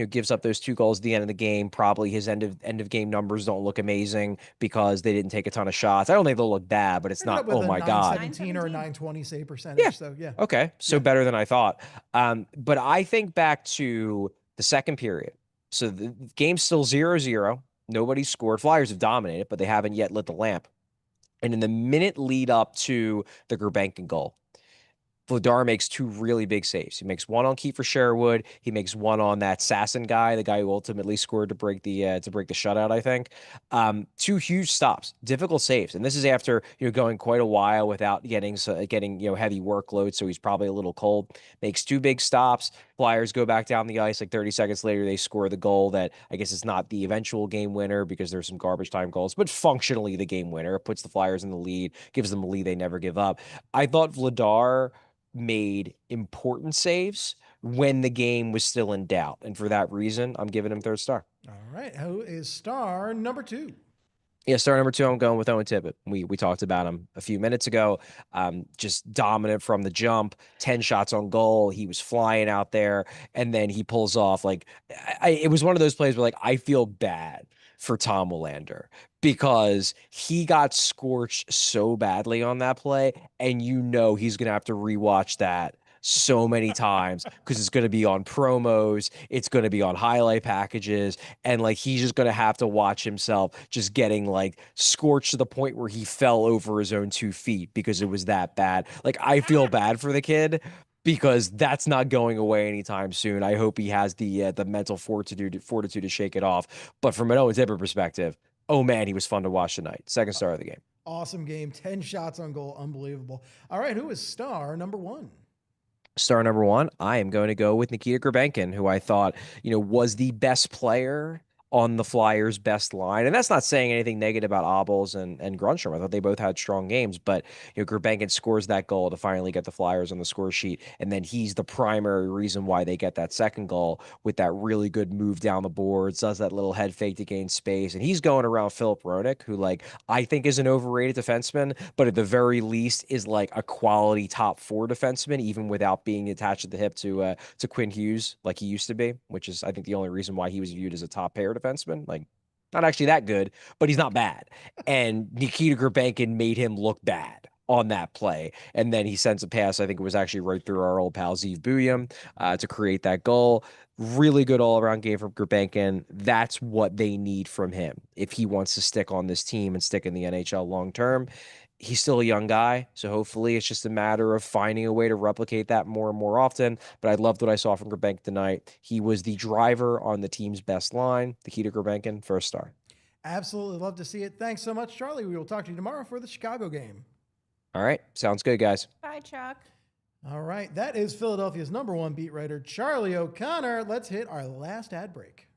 gives up those 2 goals at the end of the game. Probably his end of game numbers don't look amazing because they didn't take a ton of shots. I don't think they'll look bad, but it's not, oh my God. 917 or 920 save percentage. Yeah. So yeah. Okay. So better than I thought. But I think back to the second period. So the game's still 0-0. Nobody scored. Flyers have dominated, but they haven't yet lit the lamp. And in the minute lead up to the Grebenkin goal, Vladar makes 2 really big saves. He makes one on Kiefer Sherwood. He makes one on that Sasson guy, the guy who ultimately scored to break the shutout, I think. 2 huge stops, difficult saves, and this is after going quite a while without getting heavy workload. So he's probably a little cold. Makes 2 big stops. Flyers go back down the ice. Like 30 seconds later, they score the goal that I guess is not the eventual game winner because there's some garbage time goals, but functionally the game winner. It puts the Flyers in the lead, gives them a lead they never give up. I thought Vladar made important saves when the game was still in doubt. And for that reason, I'm giving him 3rd star. All right. Who is star number 2? Yeah, star number 2, I'm going with Owen Tippett. We talked about him a few minutes ago. Just dominant from the jump, 10 shots on goal. He was flying out there, and then he pulls off. It was one of those plays where I feel bad for Tom Willander because he got scorched so badly on that play, and he's going to have to rewatch that so many times because it's going to be on promos, it's going to be on highlight packages, and he's just going to have to watch himself just getting scorched to the point where he fell over his own 2 feet because it was that bad. I feel bad for the kid because that's not going away anytime soon. I hope he has the mental fortitude to shake it off. But from an Owen Tippett perspective, oh man, he was fun to watch tonight. 2nd star of the game. Awesome game. 10 shots on goal. Unbelievable. All right. Who is star number 1? Star number 1, I am going to go with Nikita Grebenkin, who I thought, was the best player on the Flyers' best line. And that's not saying anything negative about Abols and Grundstrom. I thought they both had strong games, but Grebenkin scores that goal to finally get the Flyers on the score sheet. And then he's the primary reason why they get that 2nd goal with that really good move down the boards, does that little head fake to gain space. And he's going around Philip Roenick, who I think is an overrated defenseman, but at the very least is a quality top 4 defenseman, even without being attached at the hip to Quinn Hughes like he used to be, which is I think the only reason why he was viewed as a top pair defenseman. Not actually that good, but he's not bad. And Nikita Grebenkin made him look bad on that play. And then he sends a pass, I think it was actually right through our old pal Zeev Buyam to create that goal. Really good all-around game from Grebenkin. That's what they need from him if he wants to stick on this team and stick in the NHL long-term. He's still a young guy, so hopefully it's just a matter of finding a way to replicate that more and more often. But I loved what I saw from Grebenkin tonight. He was the driver on the team's best line. Nikita Grebenkin, 1st star. Absolutely love to see it. Thanks so much, Charlie. We will talk to you tomorrow for the Chicago game. All right. Sounds good, guys. Bye, Chuck. All right. That is Philadelphia's #1 beat writer, Charlie O'Connor. Let's hit our last ad break.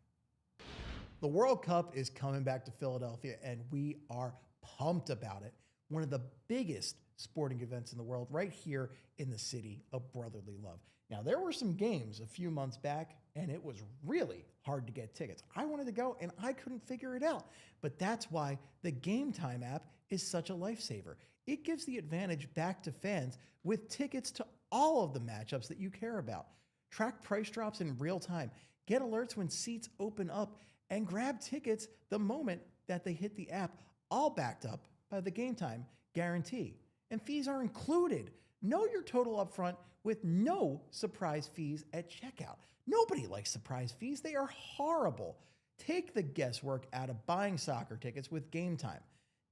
The World Cup is coming back to Philadelphia, and we are pumped about it. One of the biggest sporting events in the world right here in the city of brotherly love. Now, there were some games a few months back, and it was really hard to get tickets. I wanted to go, and I couldn't figure it out. But that's why the Game Time app is such a lifesaver. It gives the advantage back to fans with tickets to all of the matchups that you care about. Track price drops in real time, get alerts when seats open up, and grab tickets the moment that they hit the app, all backed up by the Game Time guarantee. And fees are included. Know your total upfront with no surprise fees at checkout. Nobody likes surprise fees. They are horrible. Take the guesswork out of buying soccer tickets with Game Time.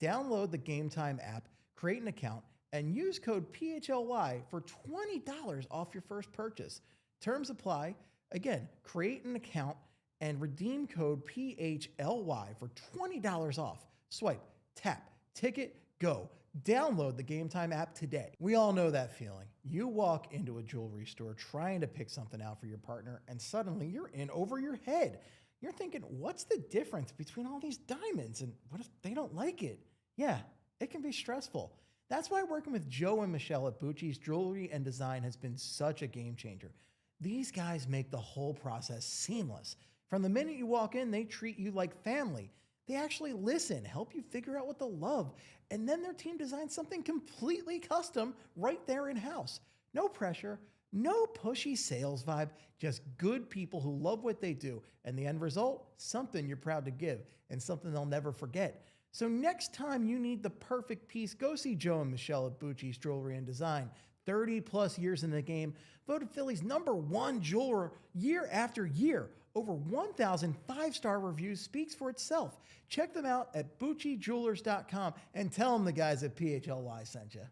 Download the Game Time app, create an account, and use code PHLY for $20 off your first purchase. Terms apply. Again, create an account and redeem code PHLY for $20 off. Swipe, tap, ticket, go. Download the Game Time app today. We all know that feeling. You walk into a jewelry store trying to pick something out for your partner, and suddenly you're in over your head. You're thinking, what's the difference between all these diamonds, and what if they don't like it? Yeah, it can be stressful. That's why working with Joe and Michelle at Bucci's Jewelry and Design has been such a game changer. These guys make the whole process seamless. From the minute you walk in, they treat you like family. They actually listen, help you figure out what they'll love, and then their team designs something completely custom right there in-house. No pressure, no pushy sales vibe, just good people who love what they do, and the end result, something you're proud to give and something they'll never forget. So next time you need the perfect piece, go see Joe and Michelle at Bucci's Jewelry and Design. 30 plus years in the game, voted Philly's #1 jeweler year after year. Over 1,000 five-star reviews speaks for itself. Check them out at BucciJewelers.com and tell them the guys at PHLY sent you.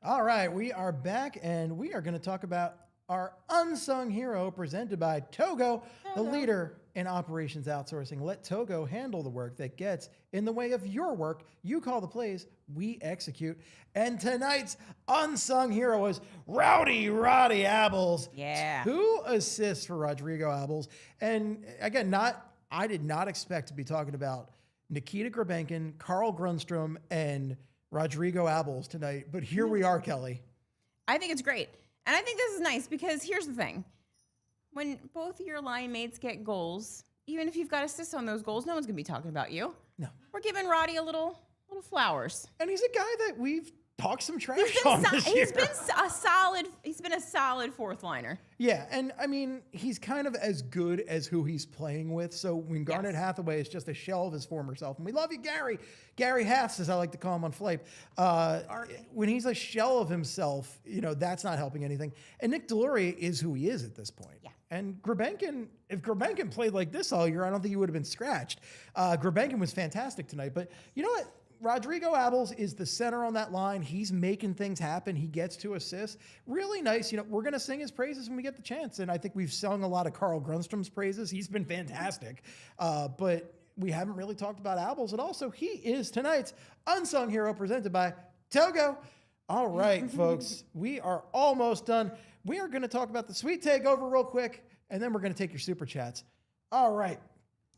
All right, we are back, and we are going to talk about our unsung hero presented by Togo, the leader in operations outsourcing. Let Togo handle the work that gets in the way of your work. You call the plays, we execute. And tonight's unsung hero is Rowdy Abols. Yeah. 2 assists for Rodrigo Abols. And again, I did not expect to be talking about Nikita Grebenkin, Carl Grundstrom, and Rodrigo Abols tonight, but here we are, Kelly. I think it's great. And I think this is nice because here's the thing. When both of your line mates get goals, even if you've got assists on those goals, no one's going to be talking about you. No. We're giving Roddy a little flowers. And he's a guy that we've talked some trash on this year. He's been a solid fourth liner. Yeah, and I mean, he's kind of as good as who he's playing with. So when Garnet Hathaway is just a shell of his former self, and we love you, Gary Haths, as I like to call him on Flape. When he's a shell of himself, that's not helping anything. And Nick Delory is who he is at this point. Yeah. And Grebenkin, if Grebenkin played like this all year, I don't think he would have been scratched. Grebenkin was fantastic tonight, but you know what? Rodrigo Abols is the center on that line. He's making things happen. He gets 2 assists. Really nice. We're going to sing his praises when we get the chance. And I think we've sung a lot of Carl Grundstrom's praises. He's been fantastic. But we haven't really talked about Abols at all. So he is tonight's unsung hero presented by Togo. All right, folks, we are almost done. We are going to talk about the sweet takeover real quick, and then we're going to take your super chats. All right.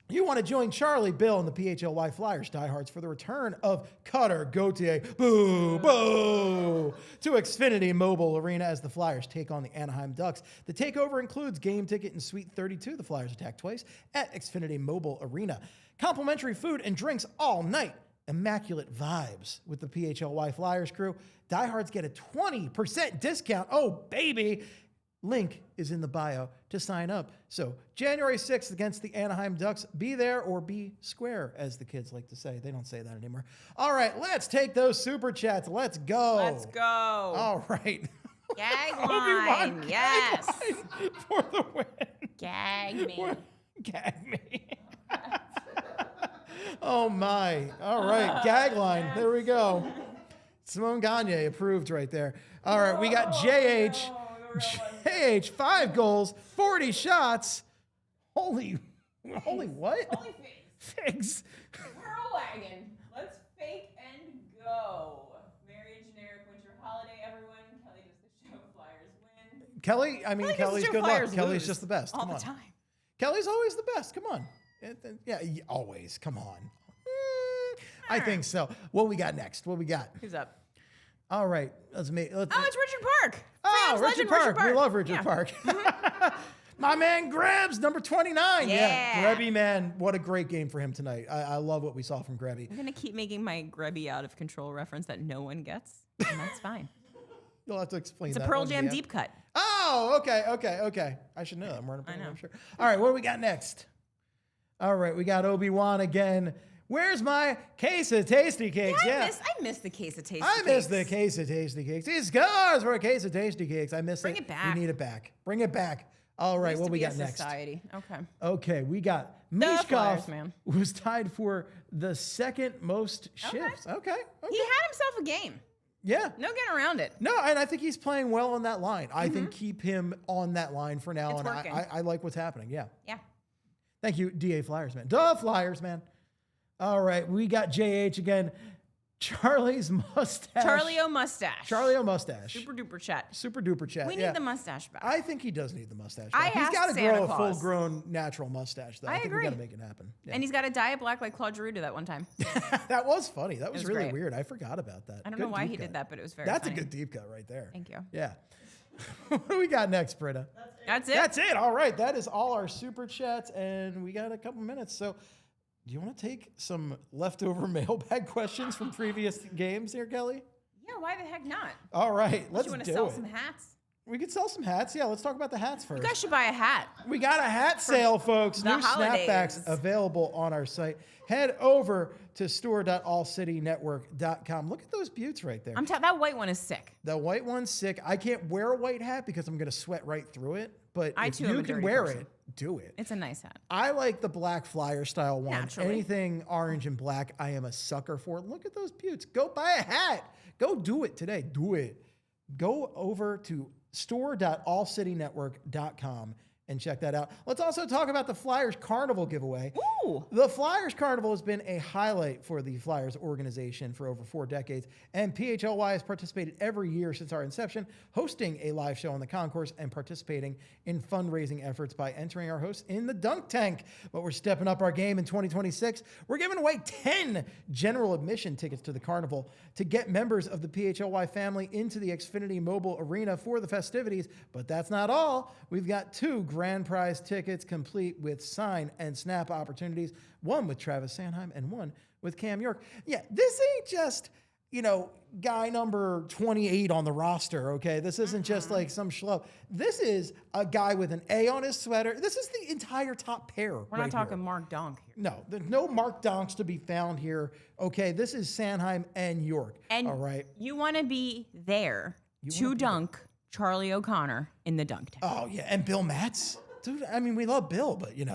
You want to join Charlie, Bill, and the PHLY Flyers diehards for the return of Cutter Gauthier, boo, boo, to Xfinity Mobile Arena as the Flyers take on the Anaheim Ducks. The takeover includes game ticket and Suite 32. The Flyers attack twice at Xfinity Mobile Arena. Complimentary food and drinks all night. Immaculate vibes with the PHLY Flyers crew. Diehards get a 20% discount. Oh, baby. Link is in the bio to sign up. So January 6th against the Anaheim Ducks. Be there or be square, as the kids like to say. They don't say that anymore. All right, let's take those super chats. Let's go. Let's go. All right. Gag Obi-Wan line. Yes. Gag line for the win. Gag me. Gag me. Oh, my. All right, gag line. There we go. Simone Gagne approved right there. All right, we got JH. JH, 5 goals, 40 shots. Holy what? Holy Figs. Whirl wagon. Let's fake and go. Very generic Kelly, I mean, Kelly Kelly's doesn't good luck. Flyers Kelly's lose just the best. all Come the on. time. Kelly's always the best. Come on. Yeah, always. Come on. I think so. What we got next? What we got? Who's up? All right. Let's Oh, it's Richard Park. Oh, Rams Richard legend, Park. We love Richard Yeah. Park. My man Grebs, number 29. Yeah. Grebby, man. What a great game for him tonight. I love what we saw from Grebby. I'm going to keep making my Grebby out of control reference that no one gets, and that's fine. You'll have to explain It's that. a Pearl one, Jam yeah. deep cut. Oh, okay. I should know that. I'm wearing a Pearl I know. Jam shirt. All right, what do we got next? All right, we got Obi-Wan again. Where's my case of tasty cakes? I miss the case of tasty I miss the cakes. case of tasty cakes. These scars for a case of tasty cakes. I miss Bring it back. We need it back. Bring it back. All right, Used what to we be got a next? society. Okay. Okay, we got Flyers, Michkov man. was tied for the second most shifts. Okay. He had himself a game. Yeah. No getting around it. No, and I think he's playing well on that line. I think keep him on that line for now, It's and working. I like what's happening. Yeah. Yeah. Thank you, DA Flyers, man. Duh, Flyers, man. All right, we got JH again. Charlie's mustache. Charlie O mustache. Charlie O mustache. Super duper chat. Super duper chat. We yeah. need the mustache back. I think he does need the mustache. I back. He's asked got to Santa grow a Claus. full-grown natural mustache, though. I think we agree. got to make it happen. Yeah. And he's got a dye black like Claude Giroux did that one time. That was funny. That was was really great. weird. I forgot about that. I don't know why he did that, but it was very That's funny. a good deep cut right there. Thank you. Yeah. What do we got next, Britta? That's it. That's it. All right. That is all our super chats, and we got a couple minutes. So, do you want to take some leftover mailbag questions from previous games here, Kelly? Yeah, why the heck not? All right. Let's You want do to sell it. some hats? We could sell some hats. Yeah, let's talk about the hats first. You guys should buy a hat. We got a hat sale, folks. the New holidays. snapbacks available on our site. Head over to store.allcitynetwork.com. Look at those buttes right there. That white one is sick. The white one's sick. I can't wear a white hat because I'm going to sweat right through it. But I if too am you a can dirty wear person. it, do it. It's a nice hat. I like the black flyer style one. Naturally. Anything orange and black, I am a sucker for. Look at those buttes. Go buy a hat. Go do it today. Do it. Go over to store.allcitynetwork.com and check that out. Let's also talk about the Flyers Carnival giveaway. Ooh. The Flyers Carnival has been a highlight for the Flyers organization for over 4 decades, and PHLY has participated every year since our inception, hosting a live show on the concourse and participating in fundraising efforts by entering our hosts in the dunk tank. But we're stepping up our game in 2026. We're giving away 10 general admission tickets to the Carnival to get members of the PHLY family into the Xfinity Mobile Arena for the festivities. But that's not all. We've got 2 grand prize tickets complete with sign and snap opportunities, one with Travis Sanheim and one with Cam York. Yeah, this ain't just, guy number 28 on the roster, okay? This isn't just like some schlub. This is a guy with an A on his sweater. This is the entire top pair. We're not talking Mark Donk here. No, there's no Mark Donks to be found here. Okay, this is Sanheim and York. And all right. you want to be there to dunk Charlie O'Connor in the dunk tank. Oh, yeah, and Bill Matz. Dude, I mean, we love Bill, but, you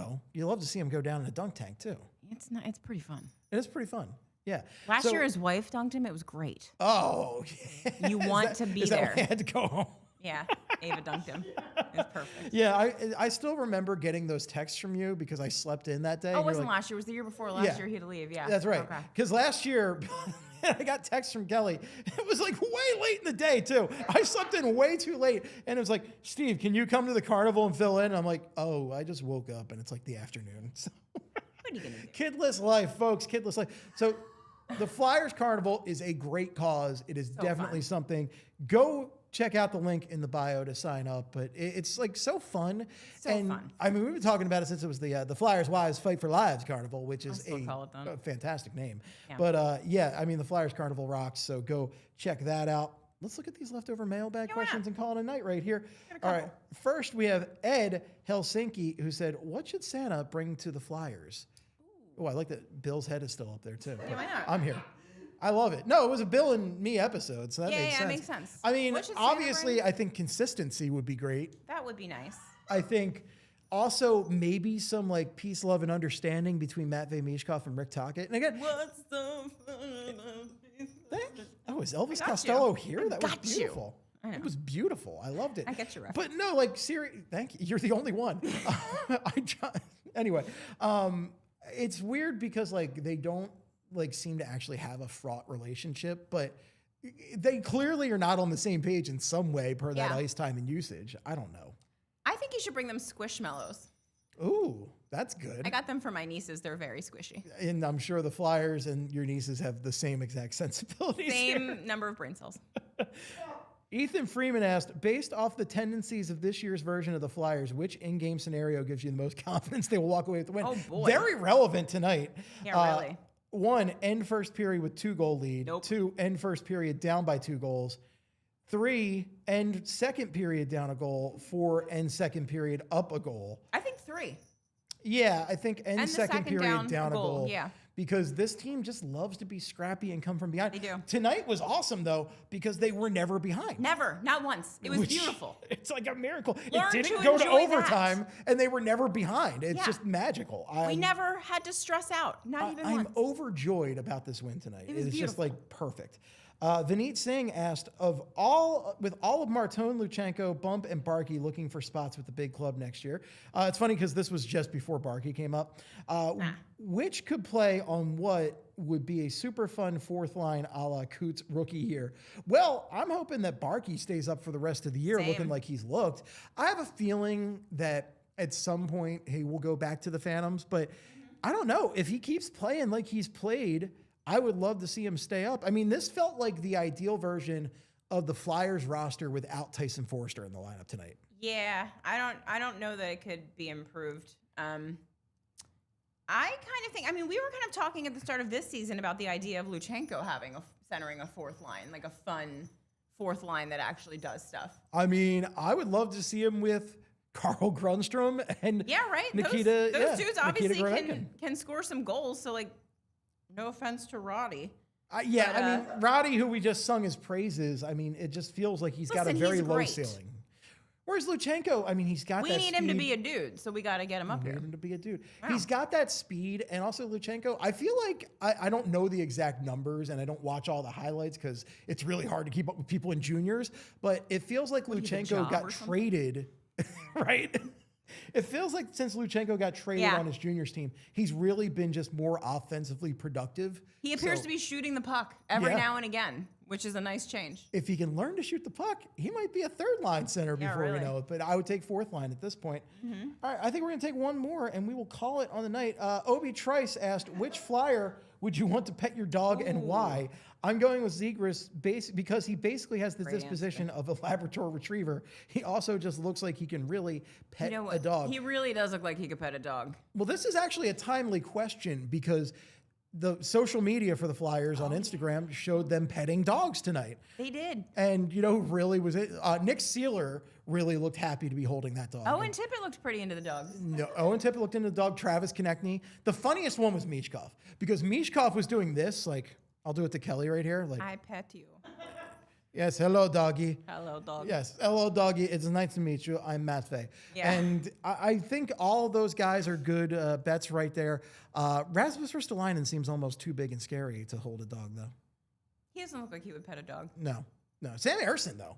love to see him go down in a dunk tank, too. It's pretty fun. It is pretty fun. Yeah. Last year, his wife dunked him. It was great. Oh, yeah. You want to be Is there. that why I had to go home? Yeah, Ava dunked him. It was perfect. Yeah, I still remember getting those texts from you because I slept in that day. Oh, it and you're wasn't like, last year. It was the year before last Yeah. year he had to leave. Yeah. That's right. Okay. Because last year, I got texts from Kelly. It was like way late in the day, too. I slept in way too late. And it was like, Steve, can you come to the carnival and fill in? And I'm like, oh, I just woke up and it's like the afternoon. So, What are you going to do? kidless life, folks. Kidless life. So the Flyers Carnival is a great cause. It is definitely something. Go check out the link in the bio to sign up. But it's like so fun. So fun. I mean, we've been talking about it since it was the Flyers Wives Fight for Lives Carnival, which is still call it that. a fantastic name. Yeah. But I mean, the Flyers Carnival rocks. So go check that out. Let's look at these leftover mailbag questions and call it a night right here. All right. First, we have Ed Helsinki, who said, what should Santa bring to the Flyers? Oh, I like that Bill's head is still up there, too. Yeah, why not? I'm here. I love it. No, it was a Bill and me episode, so that Yeah, makes yeah, sense. it makes sense. I mean, What should Santa obviously, bring? I think consistency would be great. That would be nice. I think also maybe some like peace, love, and understanding between Matvei Michkov and Rick Tocchet. And again, What's the oh, is Elvis got Costello you. here? That got was you. beautiful. I know. It was beautiful. I loved it. I get your reference. But no, like, thank you. You're the only one. Anyway, it's weird because like they don't like seem to actually have a fraught relationship, but they clearly are not on the same page in some way per that Yeah. ice time and usage. I don't know. I think you should bring them Squishmallows. Ooh, that's good. I got them for my nieces. They're very squishy. And I'm sure the Flyers and your nieces have the same exact sensibilities. here. Same number of brain cells. Ethan Freeman asked, based off the tendencies of this year's version of the Flyers, which in-game scenario gives you the most confidence they will walk away with the win? Oh, boy. Very relevant tonight. Yeah, really. 1, end first period with 2-goal lead. Nope. 2, end first period down by 2 goals. 3, end second period down a goal. 4, end second period up a goal. I think 3. Yeah, I think end And the second second period down a goal, goal. yeah. Because this team just loves to be scrappy and come from behind. They do. Tonight was awesome, though, because they were never behind. Never. Not once. It was Which- beautiful. It's like a miracle. Learn it didn't to go to enjoy overtime, and they were never behind. It's Yeah. just magical. We never had to stress out. Not even I'm once. overjoyed about this win tonight. It was It's just beautiful. like perfect. Vineet Singh asked, with all of Martone, Luchenko, Bump, and Barkey looking for spots with the big club next year. It's funny because this was just before Barkey came up. Which could play on what would be a super fun fourth line a la Coots rookie year? Well, I'm hoping that Barkey stays up for the rest of the year Same. looking like he's looked. I have a feeling that at some point he will go back to the Phantoms, but I don't know. If he keeps playing like he's played, I would love to see him stay up. I mean, this felt like the ideal version of the Flyers roster without Tyson Forster in the lineup tonight. Yeah, I don't know that it could be improved. I kind of think, I mean, we were kind of talking at the start of this season about the idea of Luchenko centering a fourth line, like a fun fourth line that actually does stuff. I mean, I would love to see him with Carl Grundstrom and Yeah, right. Nikita. Those dudes Nikita obviously Grebenkin. can score some goals. So like, no offense to Roddy. Yeah, But, I mean, Roddy, who we just sung his praises, I mean, it just feels like he's got a Listen, very he's low great. ceiling. Whereas Luchenko, I mean, he's got We that need him to speed. be a dude, so we got to get him up Need here. him to be a dude. Wow. He's got that speed, and also Luchenko. I feel like I don't know the exact numbers, and I don't watch all the highlights because it's really hard to keep up with people in juniors. But it feels like What, do you have a Luchenko job got or something? traded, right? It feels like since Luchenko got traded Yeah. on his juniors team, he's really been just more offensively productive. He appears So to be shooting the puck every Yeah. now and again, which is a nice change. if he can learn to shoot the puck, he might be a third line center Yeah, before we really. know it. But I would take fourth line at this point. All right, I think we're going to take one more, and we will call it on the night. Obi Trice asked, which Flyer would you want to pet your dog and why? I'm going with Zegras because he basically has the Great disposition of a Labrador Retriever. He also just looks like he can really pet You know a what? dog. He really does look like he could pet a dog. Well, this is actually a timely question because the social media for the Flyers on Instagram showed them petting dogs tonight. They did. And you know who really was it? Nick Seeler really looked happy to be holding that dog. Owen Tippett looked pretty into the dog. No, Owen Tippett looked into the dog. Travis Konechny. The funniest one was Michkov because Michkov was doing this. Like, I'll do it to Kelly right here. Like, I pet you. yes, hello, doggy. Hello, dog. Yes, hello, doggy. It's nice to meet you. I'm Matvei. Yeah. And I think all of those guys are good bets right there. Rasmus Ristolainen seems almost too big and scary to hold a dog, though. He doesn't look like he would pet a dog. No. Sam Ersson, though.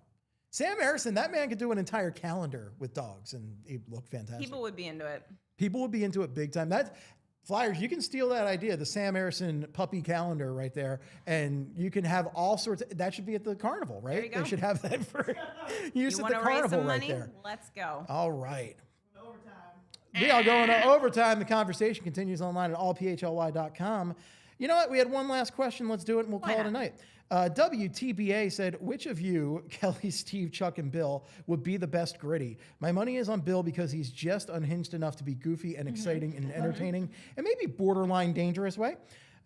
Sam Ersson, that man could do an entire calendar with dogs, and he'd look fantastic. People would be into it. People would be into it big time. That Flyers, you can steal that idea, the Sam Ersson puppy calendar right there, and you can have all sorts of, that should be at the carnival, right? There you go. They should have that for use You at the want to raise carnival some right money? there. Let's go. All right. We are going to overtime. The conversation continues online at allphly.com. You know what? We had one last question. Let's do it, and we'll Why call it a not? night. WTBA said, which of you, Kelly, Steve, Chuck, and Bill, would be the best Gritty? My money is on Bill because he's just unhinged enough to be goofy and exciting and entertaining and maybe borderline dangerous way.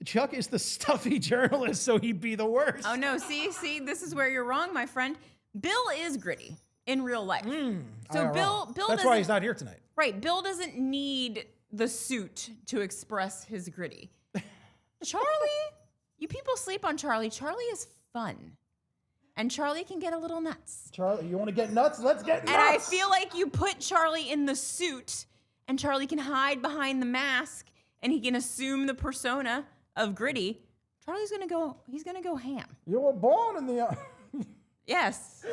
Chuck is the stuffy journalist, so he'd be the worst. Oh, no. See, this is where you're wrong, my friend. Bill is gritty in real life. So IRL. Bill That's why he's not here tonight. Right. Bill doesn't need the suit to express his gritty. Charlie, you people sleep on Charlie. Charlie is fun. And Charlie can get a little nuts. Charlie, you want to get nuts? Let's get nuts. And I feel like you put Charlie in the suit, and Charlie can hide behind the mask, and he can assume the persona of gritty. Charlie's gonna go ham. You were born in the... Yes.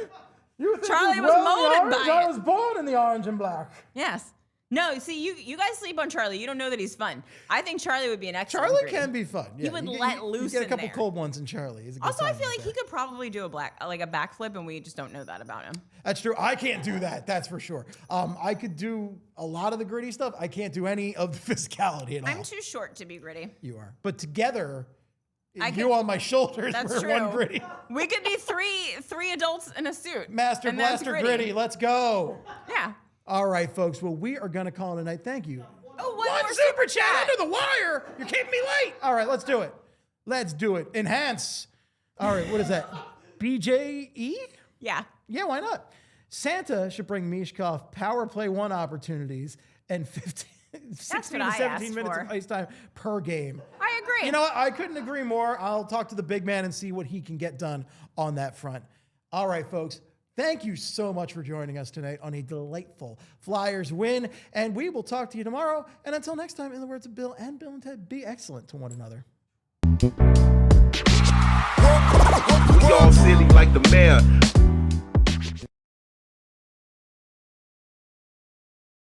You think Charlie he's was well in the molded orange? by I it. was born in the orange and black. Yes. No, see, you guys sleep on Charlie. You don't know that he's fun. I think Charlie would be an excellent Charlie Gritty. can be fun. He Yeah, would you let loose You get a in couple there. cold ones in Charlie. He's a good Also, I time feel right like he there. could probably do a backflip, and we just don't know that about him. That's true. I can't do that. That's for sure. I could do a lot of the gritty stuff. I can't do any of the physicality at all. I'm too short to be Gritty. You are. But together, I you could- on my shoulders, That's we're true. one gritty. We could be three adults in a suit. Master and that's Blaster gritty. Let's go. Yeah. All right, folks. Well, we are going to call it a night. Thank you. Oh, One more super chat under the wire. You're keeping me late. All right, let's do it. Let's do it. Enhance. All right, what is that? BJE? Yeah. Yeah, why not? Santa should bring Michkov power play 1 opportunities and 16 to what I 17 asked minutes for. of ice time per game. I agree. You know what? I couldn't agree more. I'll talk to the big man and see what he can get done on that front. All right, folks. Thank you so much for joining us tonight on a delightful Flyers win. And we will talk to you tomorrow. And until next time, in the words of Bill and Ted, be excellent to one another. We all silly like the mayor.